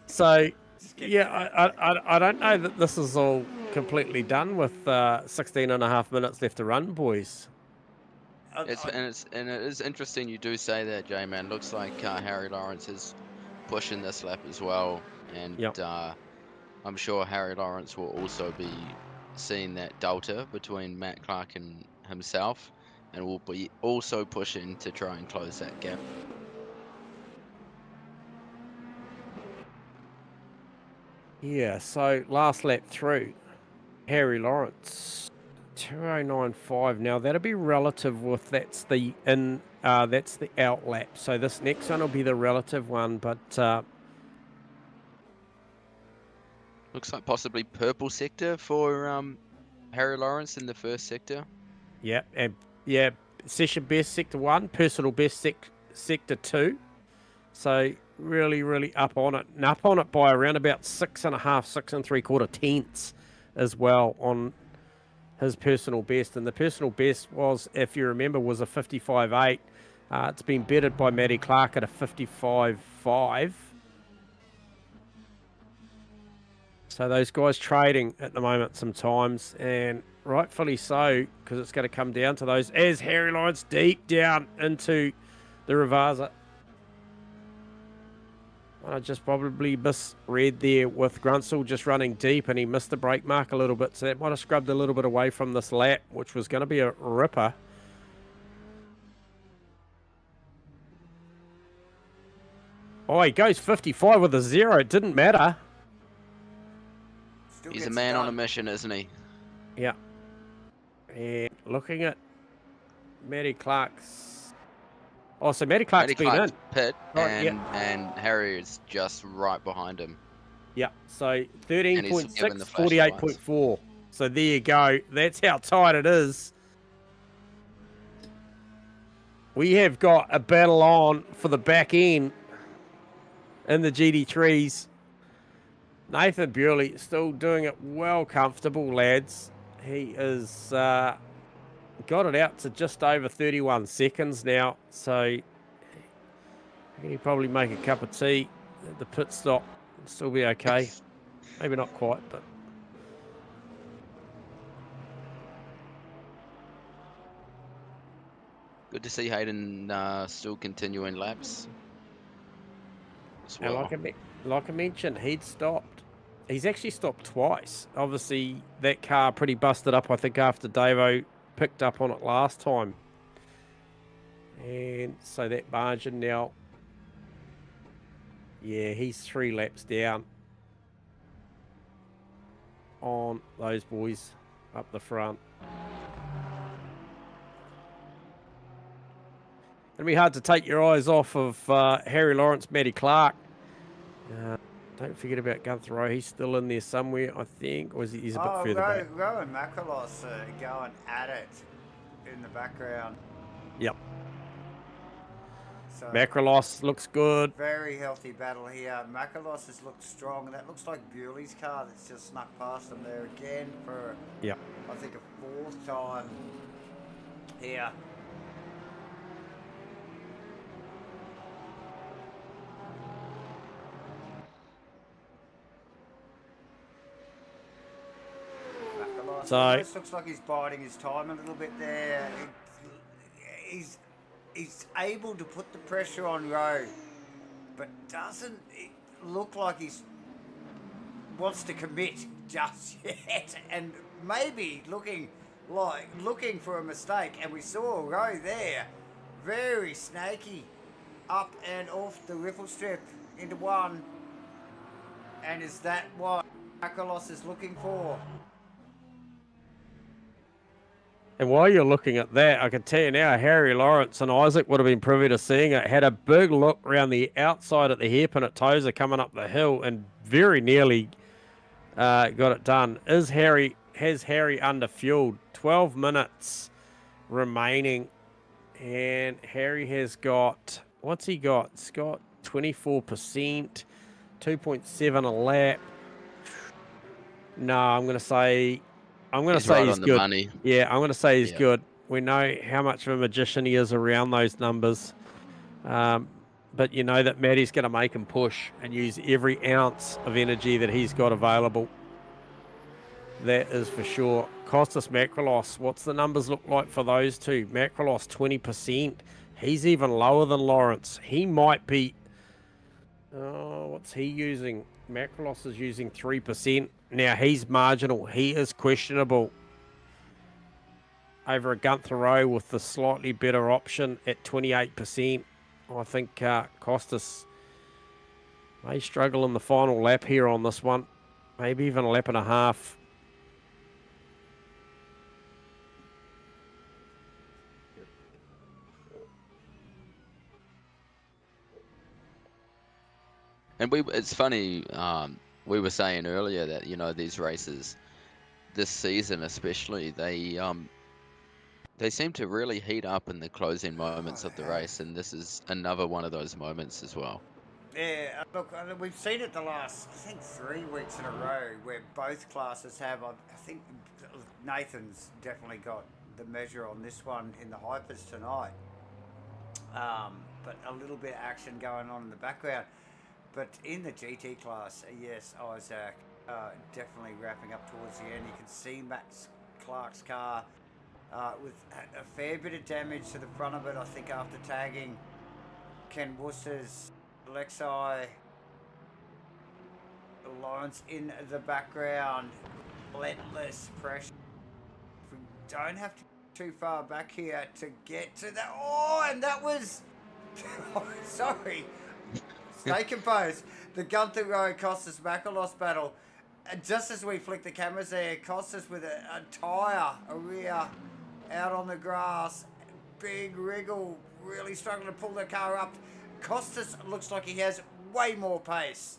So, yeah, I don't know that this is all completely done with 16 and a half minutes left to run, boys. It is interesting you do say that, J-Man. Looks like Harry Lawrence is pushing this lap as well, and yep. I'm sure Harry Lawrence will also be seeing that delta between Matt Clark and himself, and will be also pushing to try and close that gap. Yeah, so last lap through, Harry Lawrence, 2:09.5. Now that'll be relative with that's the out lap. So this next one will be the relative one, but looks like possibly purple sector for Harry Lawrence in the first sector. Yeah, yeah, session best sector 1, personal best sector 2. So really, really up on it, and up on it by around about 6.5, 6.75 tenths as well on his personal best. And the personal best was, if you remember, was a 55.8. It's been bettered by Matty Clark at a 55.5. So those guys trading at the moment sometimes, and rightfully so, because it's going to come down to those as Harry Lawrence deep down into the Ravasa. I just probably misread there with Grunsel just running deep, and he missed the brake mark a little bit, so that might have scrubbed a little bit away from this lap, which was going to be a ripper. Oh, he goes 55 with a 0. It didn't matter. He's a gets it man on a done. mission, isn't he? Yeah. And looking at Matty Clark's... Oh, so Matty Clark's Matty been in. Clark's pit, Right, and Harry is just right behind him. Yeah, so And he's 13.6, given the flashing lights. 48.4. So there you go. That's how tight it is. We have got a battle on for the back end in the GD3s. Nathan Bewley still doing it well comfortable, lads. He is got it out to just over 31 seconds now. So he probably make a cup of tea at the pit stop. Still be okay. Maybe not quite, but... Good to see Hayden still continuing laps as And well. like I mentioned, he'd stopped. He's actually stopped twice. Obviously, that car pretty busted up, I think, after Davo picked up on it last time. And so that margin now... Yeah, he's 3 laps down on those boys up the front. It'll be hard to take your eyes off of Harry Lawrence, Matty Clark. Don't forget about Gunther Rowe. He's still in there somewhere, I think. Or he's a bit further back. Rowe and Makalos are going at it in the background. Yep. So Macrolos looks good. very healthy battle here. Makalos has looked strong, and that looks like Bewley's car that's just snuck past him there again for, Yep. I think, a 4th time here. Makalos So- almost looks like he's biding his time a little bit there. He's able to put the pressure on Rowe, but doesn't it look like he's wants to commit just yet, and maybe looking for a mistake. And we saw Rowe there, very snaky, up and off the riffle strip into one. And is that what Makalos is looking for? And while you're looking at that, I can tell you now, Harry Lawrence and Isaac would have been privy to seeing it. Had a big look around the outside at the hairpin at Tozer coming up the hill and very nearly got it done. Has Harry underfueled? 12 minutes remaining. And Harry has got, what's he got? He's got 24%, 2.7 a lap. No, I'm going to say He's say right he's on the good. money. Yeah, I'm going to say he's Yeah. good. We know how much of a magician he is around those numbers. But you know that Matty's going to make him push and use every ounce of energy that he's got available. That is for sure. Costas Macrolos, what's the numbers look like for those two? Macrolos, 20%. He's even lower than Lawrence. He might be... what's he using? Macrolos is using 3%. Now, he's marginal. He is questionable over a Gunther Rowe with the slightly better option at 28%. I think Costas may struggle in the final lap here on this one. Maybe even a lap and a half. And it's funny, we were saying earlier that, you know, these races, this season especially, they seem to really heat up in the closing moments of the race, and this is another one of those moments as well. Yeah, look, we've seen it the last, I think, 3 weeks in a row where both classes have. I think Nathan's definitely got the measure on this one in the hypers tonight. But a little bit of action going on in the background. But in the GT class, yes, Isaac definitely wrapping up towards the end. You can see Matt Clark's car with a fair bit of damage to the front of it, I think, after tagging Ken Worcester's Alexei Lawrence in the background. Relentless pressure. We don't have to go too far back here to get to that. Oh, and that was... sorry. Stay composed. The Gunther Rowe Costas Makalos battle. just as we flick the cameras there, Costas with a tyre, a rear, out on the grass. Big wriggle, really struggling to pull the car up. Costas looks like he has way more pace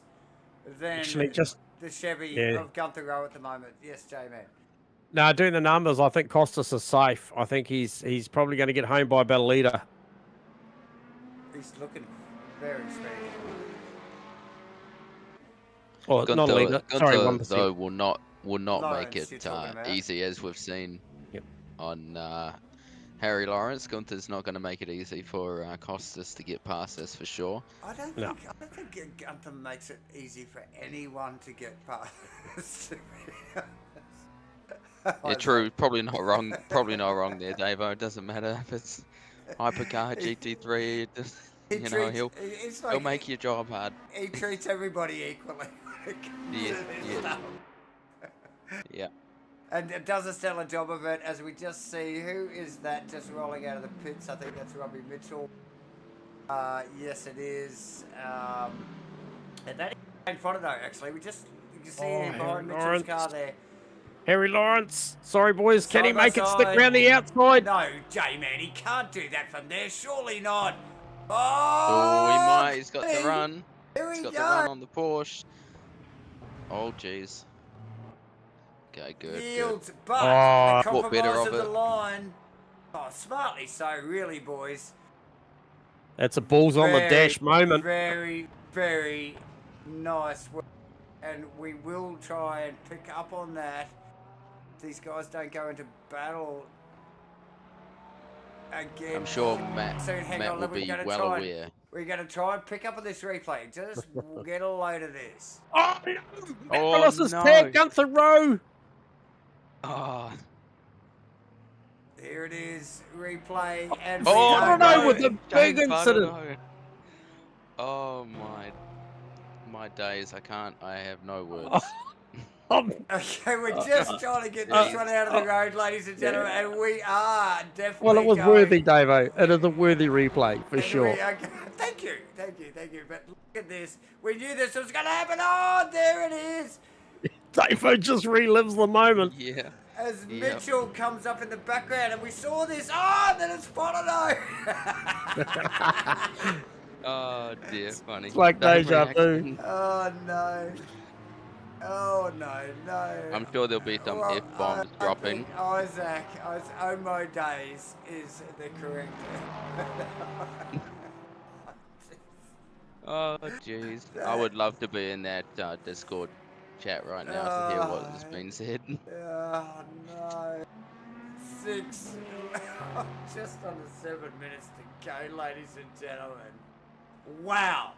than Actually, just the Chevy yeah. of Gunther Rowe at the moment. Yes, J-Man. No, doing the numbers, I think Costas is safe. I think he's probably going to get home by about a litre. He's looking very speedy. Well, Gunther, not a litre. Sorry, 1%. though will not Lawrence, make you're it talking about? easy, as we've seen Yep. on Harry Lawrence. Gunther's not going to make it easy for Costas to get past us for sure. I don't No. think Gunther makes it easy for anyone to get past. To be honest. Yeah, true. Probably not wrong. Probably not wrong there, Davo. It doesn't matter if it's hypercar, GT3. It just, he'll make your job hard. He treats everybody equally. Yes, yes. Yeah. And it does a stellar job of it, as we just see. Who is that just rolling out of the pits? I think that's Robbie Mitchell. Yes, it is. And that is in front of though, actually. You can see him behind Mitchell's Lawrence. car there. Harry Lawrence. Sorry, boys. Can he Side by make it stick side. around the outside? No, J-Man, he can't do that from there. Surely not. Oh, he might. He's got the hey, run. Here He's we got go. the run on the Porsche. Oh, jeez. Okay, good. Yields, Good. but Oh, the thought better compromise of of the it. line. Oh, smartly so, really, boys. That's a balls on the dash moment. Very, very nice work. And we will try and pick up on that. These guys don't go into battle again. I'm sure Matt on, will we're be gonna well try aware. We're going to try and pick up on this replay. Just get a load of this. Oh, no. Oh, Nicholas has no. tagged Gunther Rowe. Oh, Here it is, replay, and oh we don't no, know. with the big James incident. Varno. Oh my days! I have no words. Okay, we're just trying to get this one out of the road, ladies and gentlemen, and we are definitely Well, it was going. worthy, Davo. It is a worthy replay, for And sure. Thank you. But look at this. We knew this was going to happen. Oh, there it is. Davo just relives the moment. Yeah. As Yep. Mitchell comes up in the background, and we saw this. Oh, and then it's Bono. Oh dear, funny. It's like Dave deja reaction. vu. Oh, no. Oh, no. I'm sure there'll be some Well, F-bombs I dropping. think Isaac, Omo Days is the correct. Oh jeez. I would love to be in that Discord chat right now to hear what has been said. Oh, no. 6. Just under 7 minutes to go, ladies and gentlemen. Wow.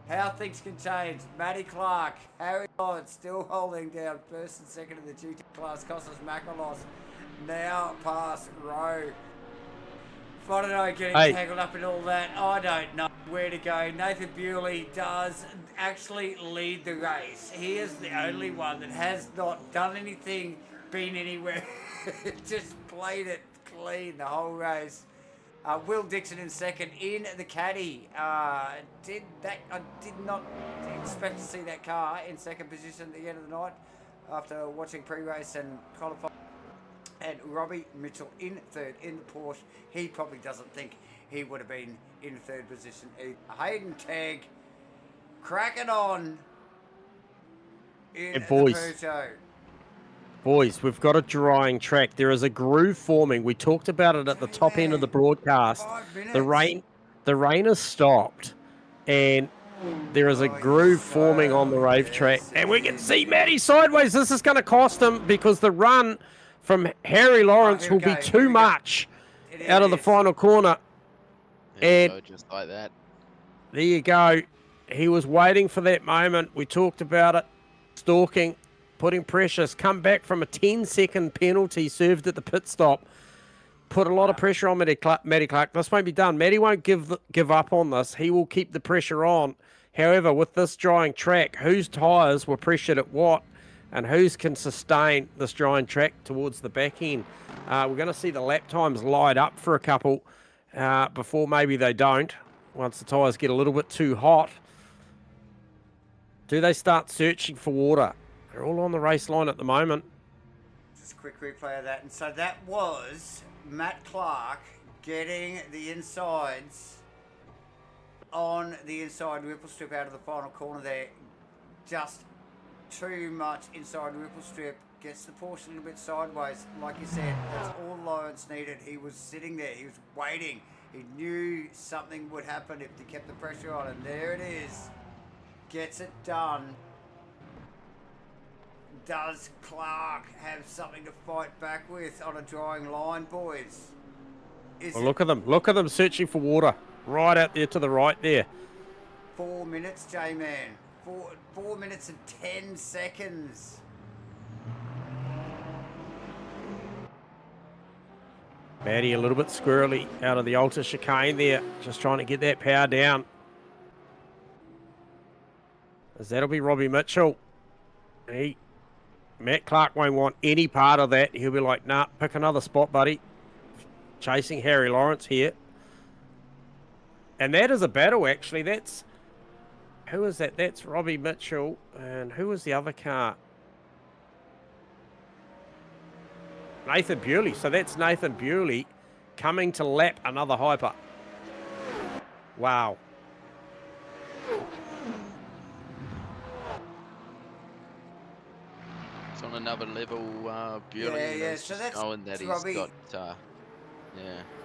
How things can change. Matty Clark, Harry Lawrence still holding down first and second in the GT class. Costas Makalos now past Rowe. Fontenot getting tangled up in all that. I don't know where to go. Nathan Bewley does actually lead the race. He is the only one that has not done anything, been anywhere. Just played it clean the whole race. Will Dixon in second in the caddy. I did not expect to see that car in second position at the end of the night after watching pre-race and qualifying. And Robbie Mitchell in third in the Porsche. He probably doesn't think he would have been in third position either. Hayden Tagg cracking on in the Peugeot. Boys, we've got a drying track. There is a groove forming. We talked about it at the top end of the broadcast. 5 minutes. The rain has stopped, and there is a groove forming on the rave track. And we can see Matty sideways. This is going to cost him because the run from Harry Lawrence will be too much out of the final corner. There you go, just like that. There you go. He was waiting for that moment. We talked about it. Stalking. Putting pressures, come back from a 10-second penalty served at the pit stop. Put a lot of pressure on Matty Clark. This won't be done. Matty won't give up on this. He will keep the pressure on. However, with this drying track, whose tyres were pressured at what and whose can sustain this drying track towards the back end? We're going to see the lap times light up for a couple before maybe they don't. Once the tyres get a little bit too hot. Do they start searching for water? They're all on the race line at the moment. Just a quick replay of that. And so that was Matt Clark getting the insides on the inside ripple strip out of the final corner there. Just too much inside ripple strip. Gets the Porsche a little bit sideways. Like you said, that's all Lawrence needed. He was sitting there. He was waiting. He knew something would happen if they kept the pressure on. And there it is. Gets it done. Does Clark have something to fight back with on a drying line, boys? Well, look at them. Look at them searching for water. Right out there to the right there. 4 minutes, J-Man. 4 minutes and 10 seconds. Maddie a little bit squirrely out of the ultra chicane there. Just trying to get that power down. As that'll be Robbie Mitchell. Matt Clark won't want any part of that. He'll be like, nah, pick another spot, buddy. Chasing Harry Lawrence here. And that is a battle, actually. That's... Who is that? That's Robbie Mitchell. And who was the other car? Nathan Bewley. So that's Nathan Bewley coming to lap another hyper. Wow. It's on another level, Bewley. Yeah, so that's knowing that he's Robbie. got,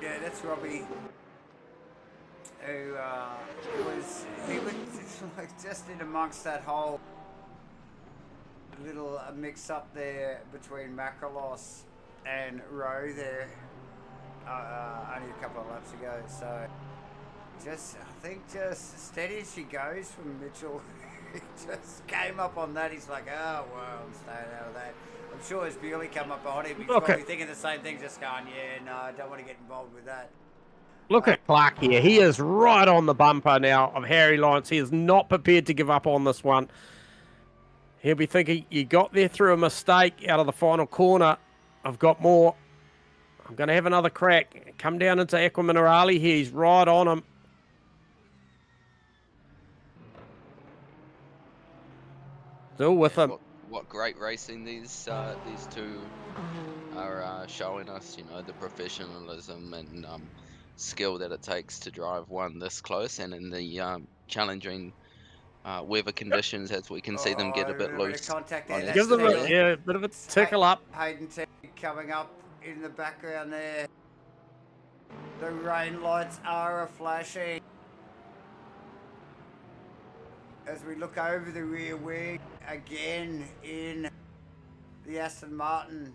Yeah, that's Robbie. Who he was like just in amongst that whole little mix up there between Macrolos and Rowe there only a couple of laps ago. So I think just steady as she goes from Mitchell. He just came up on that. He's like, oh well, I'm staying out of that. I'm sure as Bewley come up behind him, he's probably thinking the same thing, just going, yeah, no, I don't want to get involved with that. Look at Clark here. He is right on the bumper now of Harry Lawrence. He is not prepared to give up on this one. He'll be thinking, you got there through a mistake out of the final corner. I've got more. I'm going to have another crack. Come down into Aqua Minerale here. He's right on him. Still with him. What great racing these two are showing us. You know, the professionalism and skill that it takes to drive one this close, and in the challenging weather conditions, as we can see them get a bit loose. Give them a bit of a tickle up. Hayden T coming up in the background there. The rain lights are flashing. As we look over the rear wing again in the Aston Martin.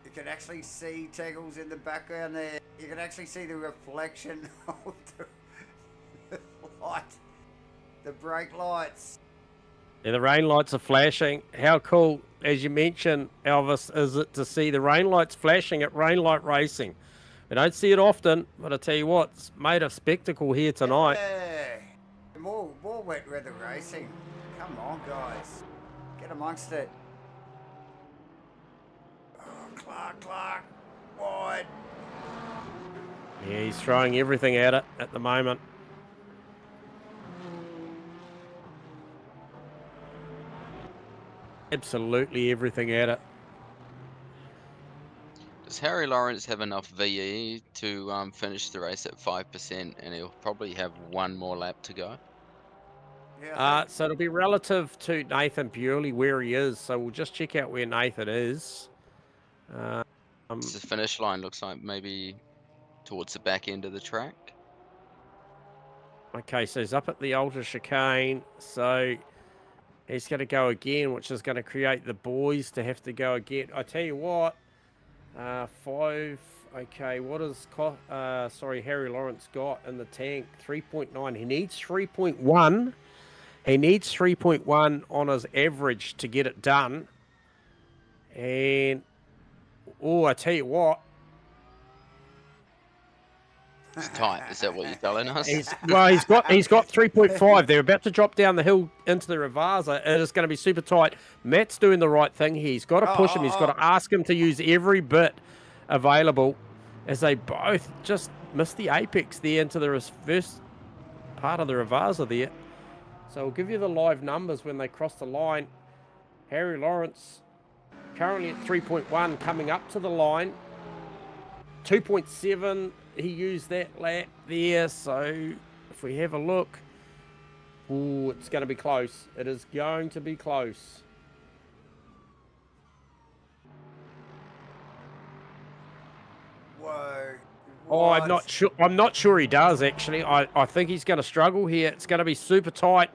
You can actually see Teggles in the background there. You can actually see the reflection of the light, the brake lights. Yeah, the rain lights are flashing. How cool, as you mentioned, Elvis, is it to see the rain lights flashing at Rain Light Racing? We don't see it often, but I tell you what, it's made a spectacle here tonight. Yeah. More wet weather racing. Come on, guys. Get amongst it. Clark, wide. Yeah, he's throwing everything at it at the moment. Absolutely everything at it. Does Harry Lawrence have enough VE to finish the race at 5%, and he'll probably have one more lap to go? Yeah, So it'll be relative to Nathan Bewley where he is. So we'll just check out where Nathan is. The finish line looks like maybe towards the back end of the track. Okay, so he's up at the ultra chicane. So he's going to go again, which is going to create the boys to have to go again. I tell you what, 5. Okay, what is Harry Lawrence got in the tank? 3.9. He needs 3.1. He needs 3.1 on his average to get it done. And I tell you what. It's tight. Is that what you're telling us? He's got 3.5. They're about to drop down the hill into the Ravasa. It is going to be super tight. Matt's doing the right thing. He's got to push him. He's got to ask him to use every bit available, as they both just missed the apex there into the first part of the Ravasa there. So we'll give you the live numbers when they cross the line. Harry Lawrence currently at 3.1 coming up to the line. 2.7, he used that lap there. So if we have a look, ooh, it's going to be close. It is going to be close. Whoa. Oh, I'm not sure. I'm not sure he does actually. I think he's going to struggle here. It's going to be super tight.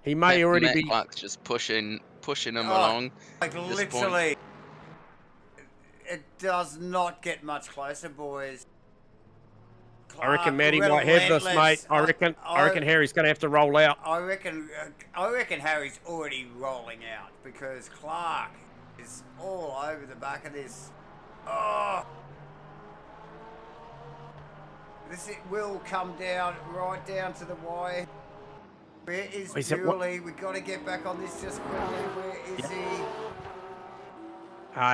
He may already Matt be. Clark's just pushing him along. Like literally, it does not get much closer, boys. I reckon Matty might have this, mate. I reckon Harry's going to have to roll out. I reckon Harry's already rolling out because Clark is all over the back of this. Oh. This will come down, right down to the wire. Where is Bewley? We've got to get back on this just quickly. Where is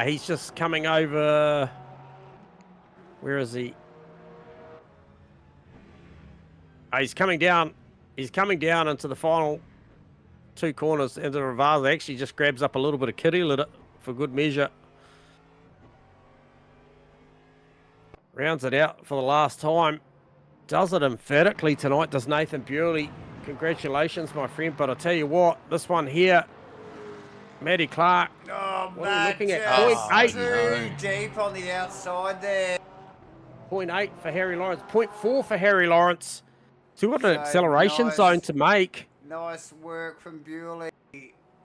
he? He's just coming over. Where is he? He's coming down. He's coming down into the final two corners into the reverse. Actually just grabs up a little bit of kitty litter for good measure. Rounds it out for the last time. Does it emphatically tonight, does Nathan Bewley. Congratulations, my friend. But I tell you what, this one here, Matty Clark. Oh, what are we looking at? 0.8. Too deep on the outside there. 0.8 for Harry Lawrence. 0.4 for Harry Lawrence. So we've got an acceleration zone to make. Nice work from Bewley.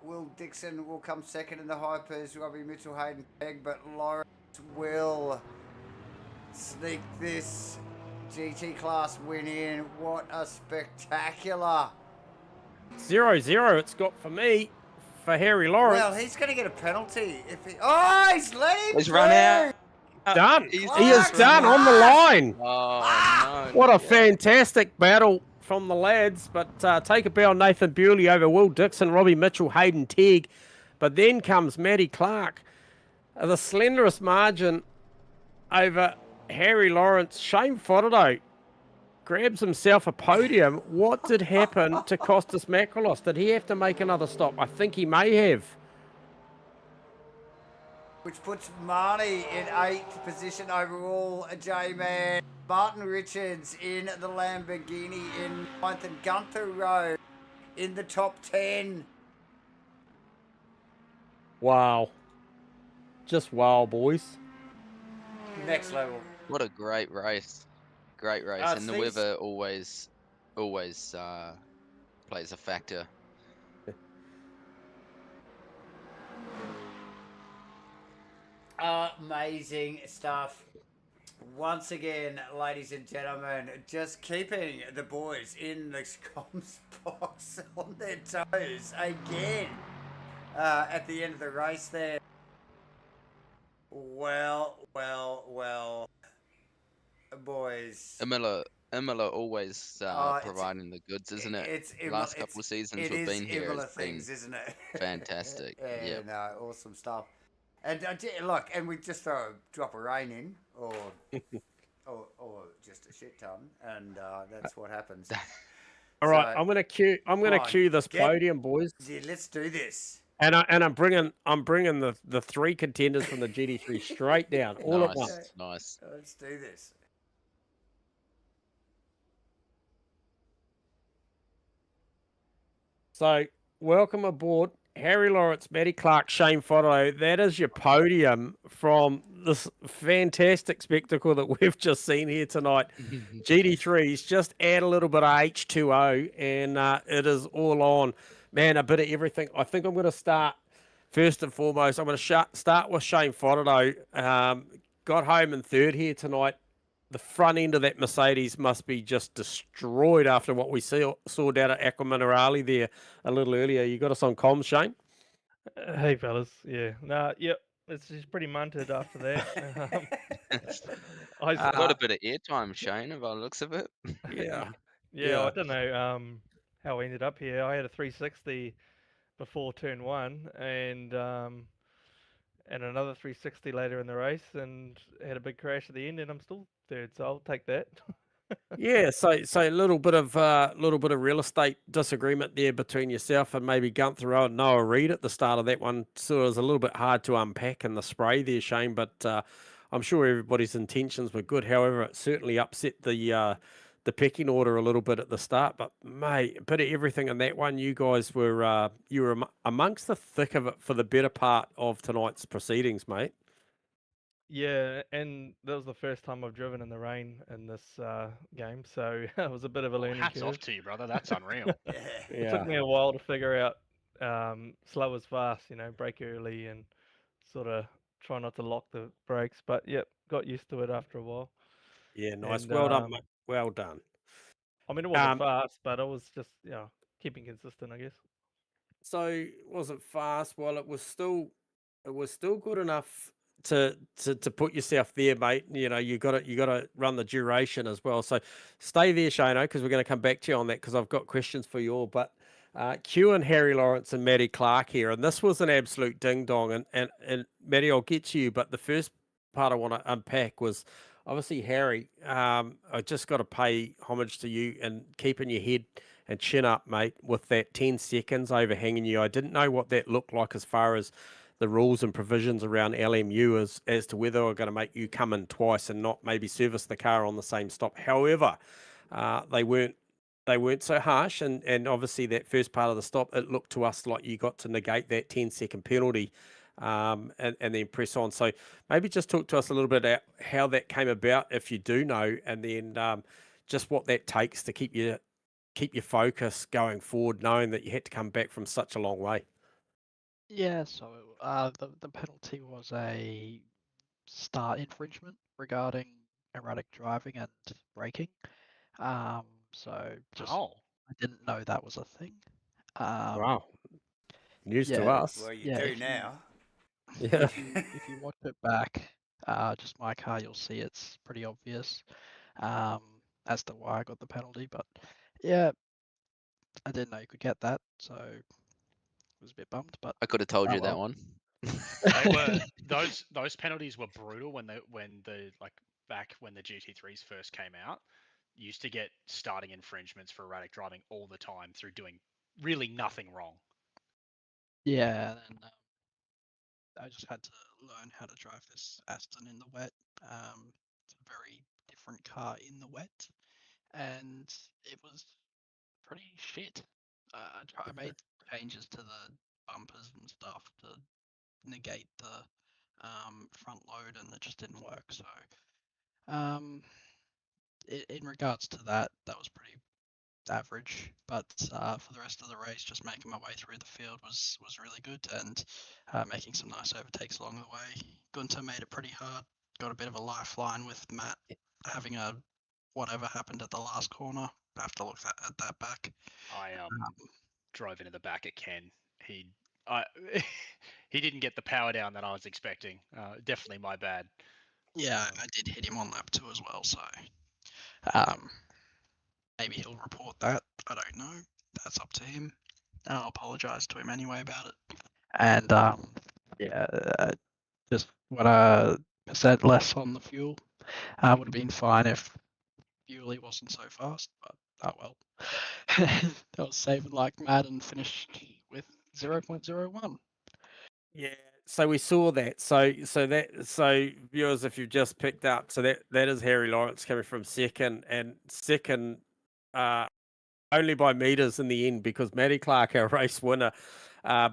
Will Dixon will come second in the hypers. Robbie Mitchell, Hayden Pegg, but Lawrence will sneak this GT class win in. What a spectacular 0-0 it's got for me, for Harry Lawrence. Well, he's going to get a penalty if he... Oh, he's let him He's run out. Done. He is done on the line. Oh, no. What a fantastic battle from the lads. But take a bow, Nathan Bewley over Will Dixon, Robbie Mitchell, Hayden Tegg. But then comes Matty Clark. The slenderest margin over Harry Lawrence. Shane Fotterdo grabs himself a podium. What did happen to Costas Makrolos? Did he have to make another stop? I think he may have. Which puts Marnie in 8th position overall, J-Man. Martin Richards in the Lamborghini in 9th, and Gunther Rowe in the top 10. Wow. Just wow, boys. Next level. What a great race. Great race. And the weather always plays a factor. Amazing stuff. Once again, ladies and gentlemen, just keeping the boys in the comms box on their toes again at the end of the race there. Well, boys. Imola always providing the goods, isn't it? It's last couple of seasons we've been here. Imola things, isn't it? Fantastic. Yeah, no, awesome stuff. And look, and we just throw a drop of rain in, or just a shit ton, and that's what happens. All right, I'm gonna cue this podium, boys. Yeah, let's do this. And I'm bringing the three contenders from the GT3 straight down all at once. Nice. Let's do this. So welcome aboard, Harry Lawrence, Matty Clark, Shane Fotto. That is your podium from this fantastic spectacle that we've just seen here tonight. GT3s, just add a little bit of H2O, and it is all on. Man, a bit of everything. I think I'm going to start, first and foremost, I'm going to start with Shane Fotto. Got home in third here tonight. The front end of that Mercedes must be just destroyed after what we saw down at Aqua Minerale there a little earlier. You got us on comms, Shane? Hey, fellas. Yeah. Yep. It's just pretty munted after that. I got a bit of airtime, Shane, by the looks of it. Yeah. Yeah, I don't know how I ended up here. I had a 360 before turn 1 and another 360 later in the race, and had a big crash at the end, and I'm still third, so I'll take that. Yeah, so a little bit of real estate disagreement there between yourself and maybe Gunther and Noah Reid at the start of that one. So it was a little bit hard to unpack in the spray there, Shane. But I'm sure everybody's intentions were good. However, it certainly upset the pecking order a little bit at the start. But mate, a bit of everything in that one. You guys were amongst the thick of it for the better part of tonight's proceedings, mate. Yeah, and that was the first time I've driven in the rain in this game, so it was a bit of a learning Hats curve. off to you, brother. That's unreal. Yeah. It took me a while to figure out slow is fast, brake early and sort of try not to lock the brakes. But yep, got used to it after a while. Yeah, nice. And Well done, mate. Well done. I mean, it wasn't Um, fast, but I was just keeping consistent, I guess. So was it fast? Well, it was still good enough to put yourself there, mate. You got to run the duration as well. So stay there, Shano, because we're going to come back to you on that because I've got questions for you all. But Q and Harry Lawrence and Matty Clark here, and this was an absolute ding dong. And Matty, I'll get to you, but the first part I want to unpack was obviously Harry. I just got to pay homage to you and keeping your head and chin up, mate, with that 10 seconds overhanging you. I didn't know what that looked like as far as the rules and provisions around LMU as to whether we're going to make you come in twice and not maybe service the car on the same stop. However, they weren't so harsh, and obviously that first part of the stop, it looked to us like you got to negate that 10-second penalty and then press on. So maybe just talk to us a little bit about how that came about, if you do know, and then just what that takes to keep your focus going forward, knowing that you had to come back from such a long way. Yeah, so the penalty was a start infringement regarding erratic driving and braking. So just Oh, I didn't know that was a thing. Wow, news to Yeah, us. Well, you yeah. do now. Yeah, If you watch it back, just my car, you'll see it's pretty obvious as to why I got the penalty. But yeah, I didn't know you could get that, so I was a bit bummed. But I could have told oh you that well. one. they were those penalties were brutal when the back when the GT3s first came out. You used to get starting infringements for erratic driving all the time through doing really nothing wrong. Yeah, and I just had to learn how to drive this Aston in the wet. It's a very different car in the wet, and it was pretty shit. I made changes to the bumpers and stuff to negate the front load, and it just didn't work. So, in regards to that, that was pretty average. But for the rest of the race, just making my way through the field was really good, and making some nice overtakes along the way. Gunter made it pretty hard. Got a bit of a lifeline with Matt having a whatever happened at the last corner. I have to look at that back. I drove into the back at Ken. He didn't get the power down that I was expecting. Definitely my bad. Yeah, I did hit him on lap 2 as well, so maybe he'll report that. I don't know. That's up to him. I'll apologise to him anyway about it. And yeah, just 1% less on the fuel. Would have been fine if Bewley wasn't so fast, but oh well. That was saving like mad and finished with 0.01. yeah. So we saw that. So viewers, if you've just picked up, so that is Harry Lawrence coming from second, and second only by meters in the end, because Matty Clark, our race winner,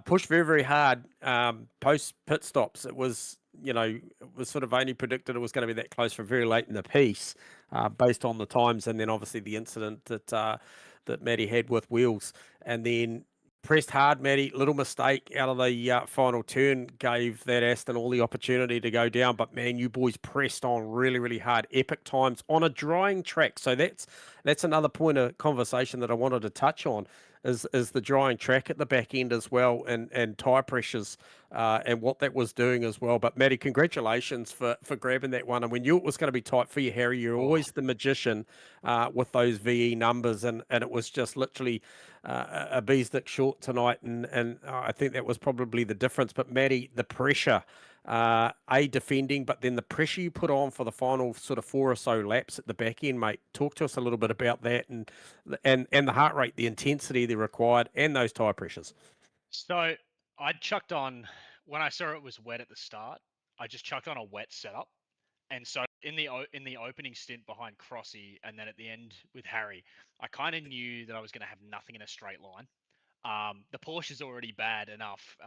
pushed very, very hard post pit stops. It was sort of only predicted it was going to be that close from very late in the piece, based on the times, and then obviously the incident that Matty had with wheels, and then pressed hard. Matty, little mistake out of the final turn, gave that Aston all the opportunity to go down, but man, you boys pressed on really, really hard. Epic times on a drying track. So that's another point of conversation that I wanted to touch on, is the drying track at the back end as well, and tyre pressures and what that was doing as well. But Matty, congratulations for grabbing that one. And we knew it was going to be tight for you, Harry. You're always the magician with those VE numbers, and it was just literally a beesdick short tonight, and I think that was probably the difference. But Matty, the pressure defending, but then the pressure you put on for the final sort of 4 or so laps at the back end, mate. Talk to us a little bit about that and the heart rate, the intensity they required, and those tyre pressures. So I chucked on, when I saw it was wet at the start, I just chucked on a wet setup. And so in the opening stint behind Crossy and then at the end with Harry, I kind of knew that I was going to have nothing in a straight line. The Porsche is already bad enough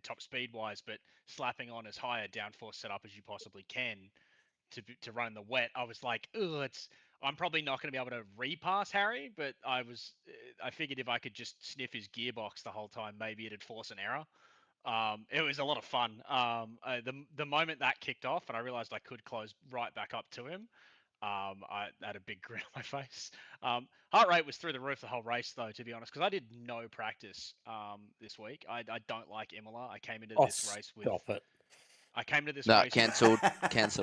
top speed wise, but slapping on as high a downforce setup as you possibly can to run in the wet, I was like, oh, I'm probably not going to be able to repass Harry, but I figured if I could just sniff his gearbox the whole time, maybe it'd force an error. It was a lot of fun. The moment that kicked off and I realized I could close right back up to him, I had a big grin on my face. Heart rate was through the roof the whole race, though, to be honest, because I did no practice this week. I don't like Imola. I came into this race with. Stop it. I came into this No, race. cancel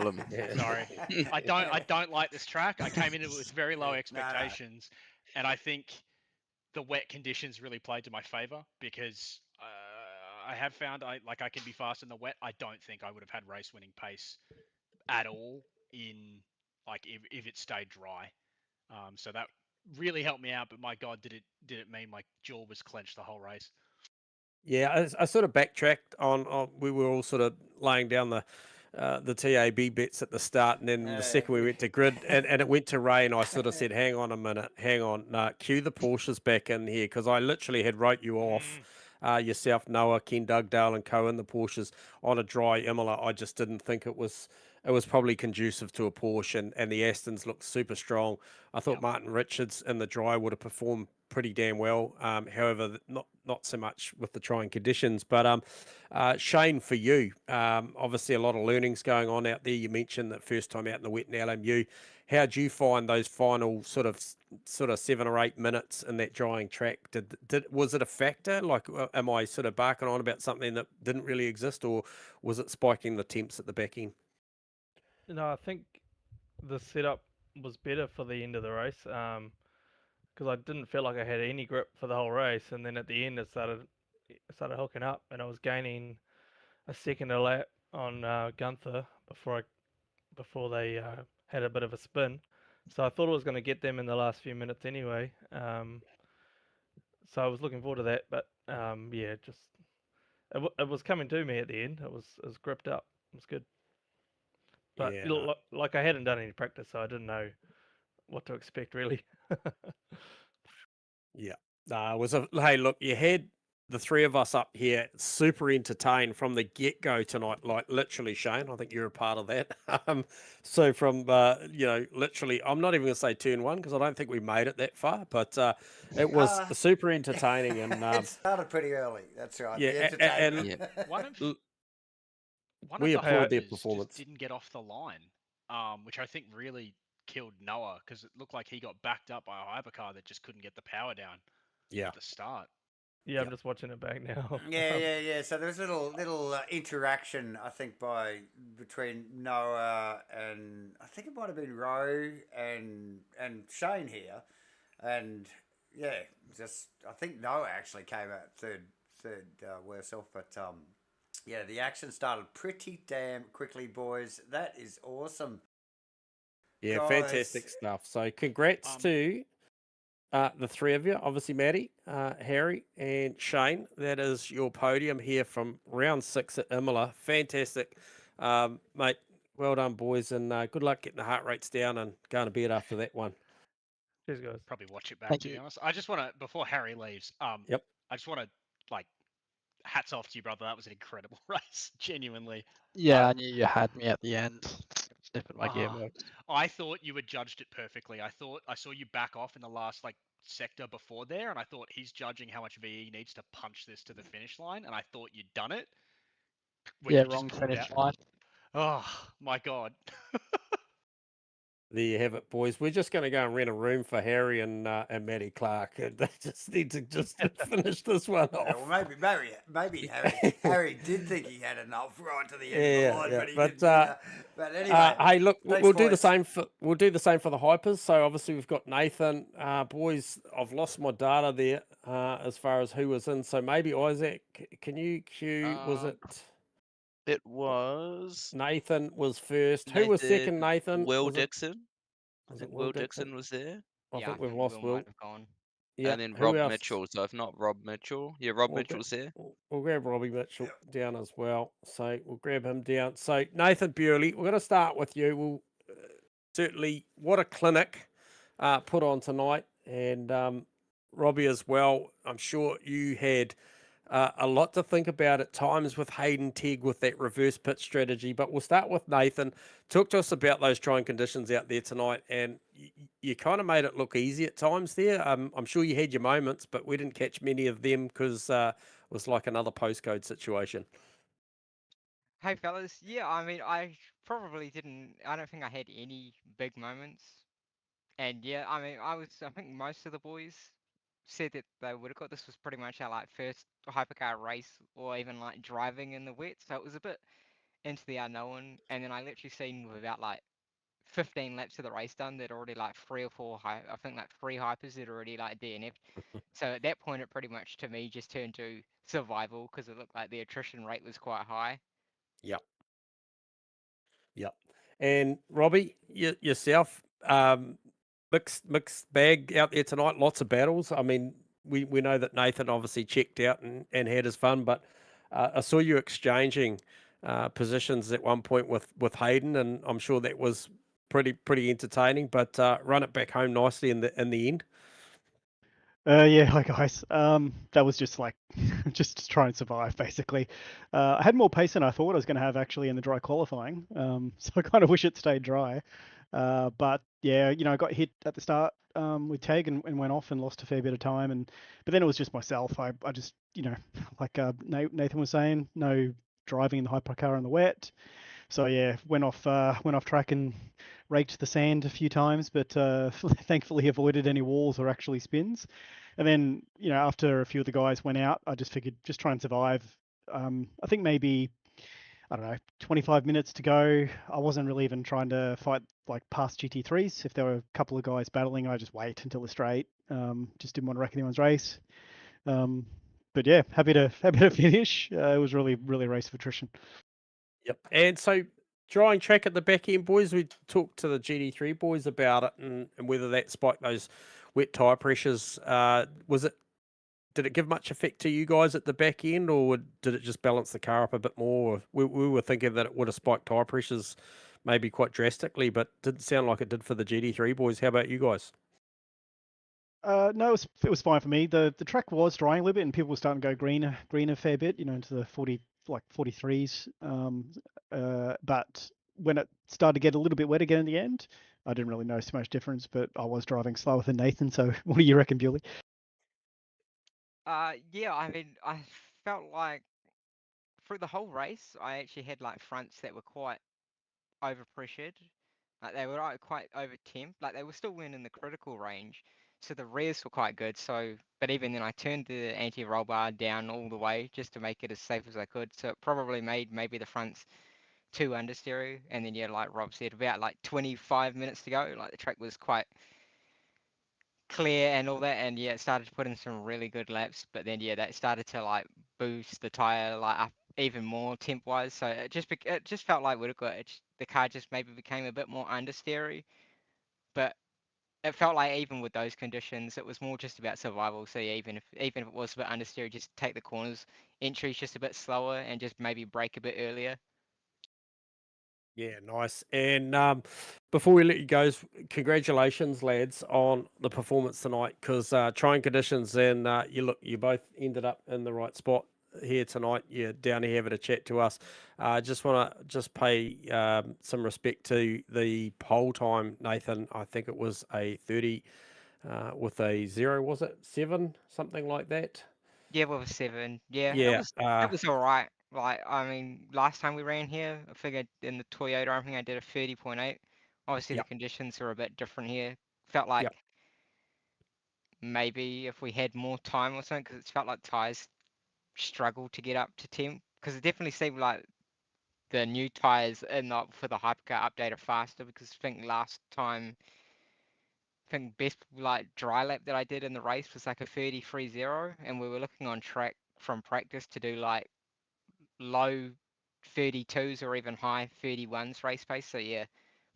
them. Yeah. Sorry, I don't like this track. I came into it with very low expectations, and I think the wet conditions really played to my favor because I have found I can be fast in the wet. I don't think I would have had race winning pace at all in if it stayed dry. So that really helped me out. But my God, did it mean my jaw was clenched the whole race? Yeah, I sort of backtracked on. We were all sort of laying down the TAB bets at the start, and then the second we went to grid, and it went to rain. I sort of said, "Hang on a minute, hang on, cue the Porsches back in here," because I literally had wrote you off, yourself, Noah, Ken Dugdale, and Cohen, the Porsches, on a dry Imola. I just didn't think it was probably conducive to a Porsche, and the Astons looked super strong. I thought Martin Richards in the dry would have performed pretty damn well. However, not so much with the trying conditions. But Shane, for you, obviously a lot of learnings going on out there. You mentioned that first time out in the wet in LMU. How do you find those final sort of 7 or 8 minutes in that drying track? Was it a factor? Like, am I sort of barking on about something that didn't really exist, or was it spiking the temps at the back end? No, I think the setup was better for the end of the race because I didn't feel like I had any grip for the whole race, and then at the end it started hooking up, and I was gaining a second a lap on Gunther before they had a bit of a spin. So I thought I was going to get them in the last few minutes anyway. So I was looking forward to that, but yeah, just it was coming to me at the end. It was gripped up. It was good. But Yeah, like I hadn't done any practice, so I didn't know what to expect really. Yeah. It was hey, look, you had the three of us up here super entertained from the get-go tonight, like literally, Shane, I think you're a part of that. So from, literally, I'm not even going to say turn one because I don't think we made it that far, but it was super entertaining. And it started pretty early, that's right. yeah, The entertainment. One of we the applaud their Hopers performance. just didn't get off the line, which I think really killed Noah because it looked like he got backed up by a hypercar that just couldn't get the power down at the start. Yeah, I'm just watching it back now. Yeah. So there was little interaction, I think, between Noah and I think it might have been Rowe and Shane here, and yeah, I think Noah actually came out third worse off, but yeah, the action started pretty damn quickly, boys. That is awesome. Yeah, Guys. fantastic stuff. So congrats to the three of you, obviously Maddie, Harry, and Shane. That is your podium here from round 6 at Imola. Fantastic, mate. Well done, boys, and good luck getting the heart rates down and going to bed after that one. Cheers, guys. Probably watch it back. Thank to you. be honest, I just want to before Harry leaves. Yep. I just want to hats off to you, brother. That was an incredible race, genuinely. Yeah, I knew you had me at the end, sniffing my Ah. gearbox. I thought you had judged it perfectly. I thought I saw you back off in the last sector before there, and I thought he's judging how much VE needs to punch this to the finish line, and I thought you'd done it. When Yeah, you just wrong pulled finish out. line. Oh my God. There you have it, boys. We're just going to go and rent a room for Harry and Matty Clark. They just need to finish this one Yeah, off. well, maybe Harry did think he had enough right to the end of the line, but he didn't. But anyway, hey, look, thanks, we'll do the boys. same for the hypers. So obviously we've got Nathan. Boys, I've lost my data there as far as who was in. So maybe Isaac, can you cue? Was it? It was Nathan was first. Who was second, Nathan? Will Was it, Dixon. I was it think Will Will Dixon? Dixon was there. I Yeah, I think we've think lost Will Will. might have gone. Yeah. And then Who Rob else? Mitchell. So if not Rob Mitchell, yeah, Rob We'll Mitchell's there. We'll grab Robbie Mitchell down as well. So we'll grab him down. So Nathan Bewley, we're going to start with you. We'll certainly, what a clinic put on tonight. And Robbie as well. I'm sure you had a lot to think about at times with Hayden Tegg with that reverse pit strategy. But we'll start with Nathan. Talk to us about those trying conditions out there tonight. And you kind of made it look easy at times there. I'm sure you had your moments, but we didn't catch many of them because it was like another postcode situation. Hey fellas, yeah, I mean, I probably didn't. I don't think I had any big moments. And yeah, I mean, I think most of the boys said that they would have got this was pretty much our like first hypercar race or even like driving in the wet. So it was a bit into the unknown. And then I literally seen with about like 15 laps of the race done, that already like three or four, I think like three hypers that already like DNF'd. So at that point, it pretty much to me just turned to survival because it looked like the attrition rate was quite high. Yep. Yep. And Robbie, yourself, mixed bag out there tonight. Lots of battles. I mean, we know that Nathan obviously checked out and had his fun, but I saw you exchanging positions at one point with Hayden, and I'm sure that was pretty entertaining. But run it back home nicely in the end. Yeah, hi guys. That was just like, just to try and survive, basically. I had more pace than I thought I was going to have actually in the dry qualifying. So I kind of wish it stayed dry. But yeah, I got hit at the start with Tag and went off and lost a fair bit of time. But then it was just myself. I just, like Nathan was saying, no driving in the hypercar in the wet. So yeah, went off track and raked the sand a few times, but thankfully avoided any walls or actually spins. And then after a few of the guys went out, I just figured just try and survive. I think maybe, I don't know, 25 minutes to go. I wasn't really even trying to fight like past GT3s. If there were a couple of guys battling, I just wait until the straight. Just didn't want to wreck anyone's race. But yeah, happy to finish. It was really a race of attrition. Yep. And so drying track at the back end, boys, we talked to the GT3 boys about it and whether that spiked those wet tyre pressures. Did it give much effect to you guys at the back end, or did it just balance the car up a bit more? We were thinking that it would have spiked tyre pressures maybe quite drastically, but didn't sound like it did for the GT3 boys. How about you guys? No, it was fine for me. The track was drying a little bit, and people were starting to go greener a fair bit, into the 43s. But when it started to get a little bit wet again in the end, I didn't really notice too much difference. But I was driving slower than Nathan. So what do you reckon, Bewley? Yeah, I mean, I felt like through the whole race, I actually had like fronts that were quite overpressured. Like they were like, quite over temp. Like they were still in the critical range. So the rears were quite good. So, but even then, I turned the anti-roll bar down all the way just to make it as safe as I could. So it probably made maybe the fronts too understeer. And then yeah, like Rob said, about like 25 minutes to go, like the track was quite clear and all that, and yeah, it started to put in some really good laps, but then yeah, that started to like boost the tire like up even more temp wise, so it just felt like the car just maybe became a bit more understeery, but it felt like even with those conditions, it was more just about survival. So yeah, even if it was a bit understeery, just take the corners, entries just a bit slower, and just maybe brake a bit earlier. Yeah, nice. And before we let you go, congratulations, lads, on the performance tonight. Because trying conditions and you both ended up in the right spot here tonight. You're down here having a chat to us. Just want to pay some respect to the pole time, Nathan. I think it was a 30 with a 0. Was it 7, something like that? Yeah, with a 7. Yeah, Yeah. it was all right. Like, I mean, last time we ran here, I figured in the Toyota, I think I did a 30.8. Obviously, the Yep. conditions are a bit different here. Felt like Yep. maybe if we had more time or something, because it felt like tires struggled to get up to temp. Because it definitely seemed like the new tires for the hypercar update are faster. Because I think last time, I think best like dry lap that I did in the race was like a 33.0, and we were looking on track from practice to do like low 32s or even high 31s race pace. So yeah,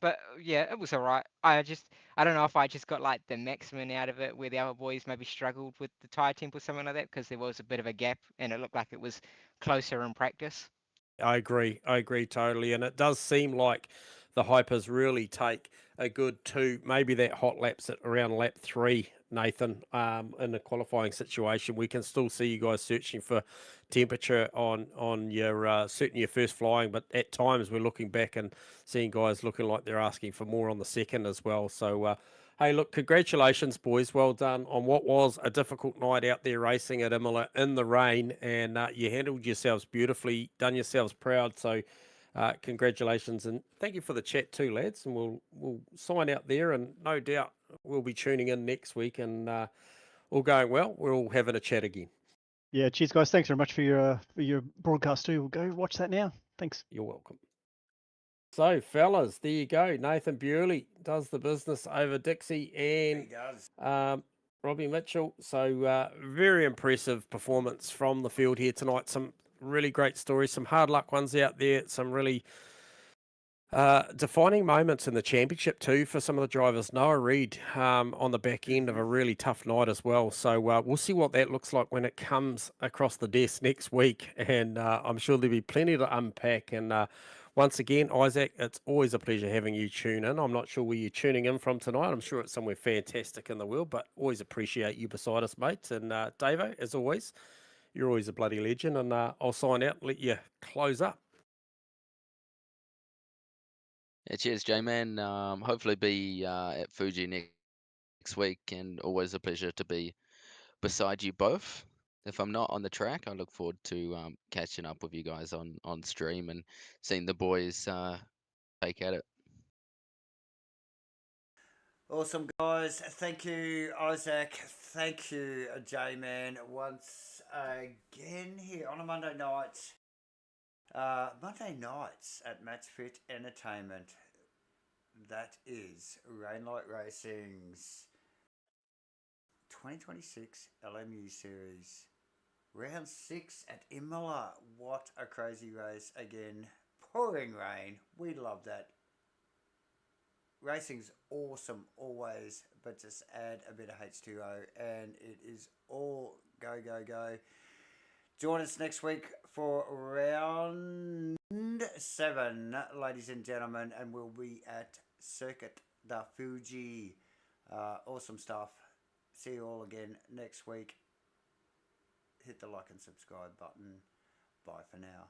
but yeah, it was alright. I don't know if I just got like the maximum out of it, where the other boys maybe struggled with the tire temp or something like that, because there was a bit of a gap and it looked like it was closer in practice. I agree totally, and it does seem like the hypers really take a good two, maybe that hot laps at around lap 3, Nathan. In a qualifying situation, we can still see you guys searching for temperature on your certainly your first flying, but at times we're looking back and seeing guys looking like they're asking for more on the second as well. So. Hey, look, congratulations, boys. Well done on what was a difficult night out there racing at Imola in the rain, and you handled yourselves beautifully, done yourselves proud. So, congratulations, and thank you for the chat too, lads. And we'll sign out there, and no doubt we'll be tuning in next week, and all going well, we're all having a chat again. Yeah, cheers, guys. Thanks very much for your broadcast too. We'll go watch that now. Thanks. You're welcome. So, fellas, there you go. Nathan Bewley does the business over Dixie, and He does. Robbie Mitchell. So, very impressive performance from the field here tonight. Some really great stories, some hard luck ones out there, some really defining moments in the championship too for some of the drivers. Noah Reid on the back end of a really tough night as well. So we'll see what that looks like when it comes across the desk next week, and I'm sure there'll be plenty to unpack. And once again, Isaac, it's always a pleasure having you tune in. I'm not sure where you're tuning in from tonight. I'm sure it's somewhere fantastic in the world, but always appreciate you beside us, mates. And Davo, as always, you're always a bloody legend. And I'll sign out and let you close up. Yeah, cheers, J-Man. Hopefully be at Fuji next week, and always a pleasure to be beside you both. If I'm not on the track, I look forward to catching up with you guys on stream and seeing the boys take at it. Awesome, guys. Thank you, Isaac. Thank you, J-Man, once again here on a Monday night. Monday nights at MATCHFIT Entertainment. That is Rainlight Racing's 2026 LMU Series. Round 6 at Imola. What a crazy race again. Pouring rain. We love that. Racing's awesome always, but just add a bit of H2O and it is all go, go, go. Join us next week for round 7, ladies and gentlemen, and we'll be at Circuit da Fuji. Awesome stuff. See you all again next week. Hit the like and subscribe button. Bye for now.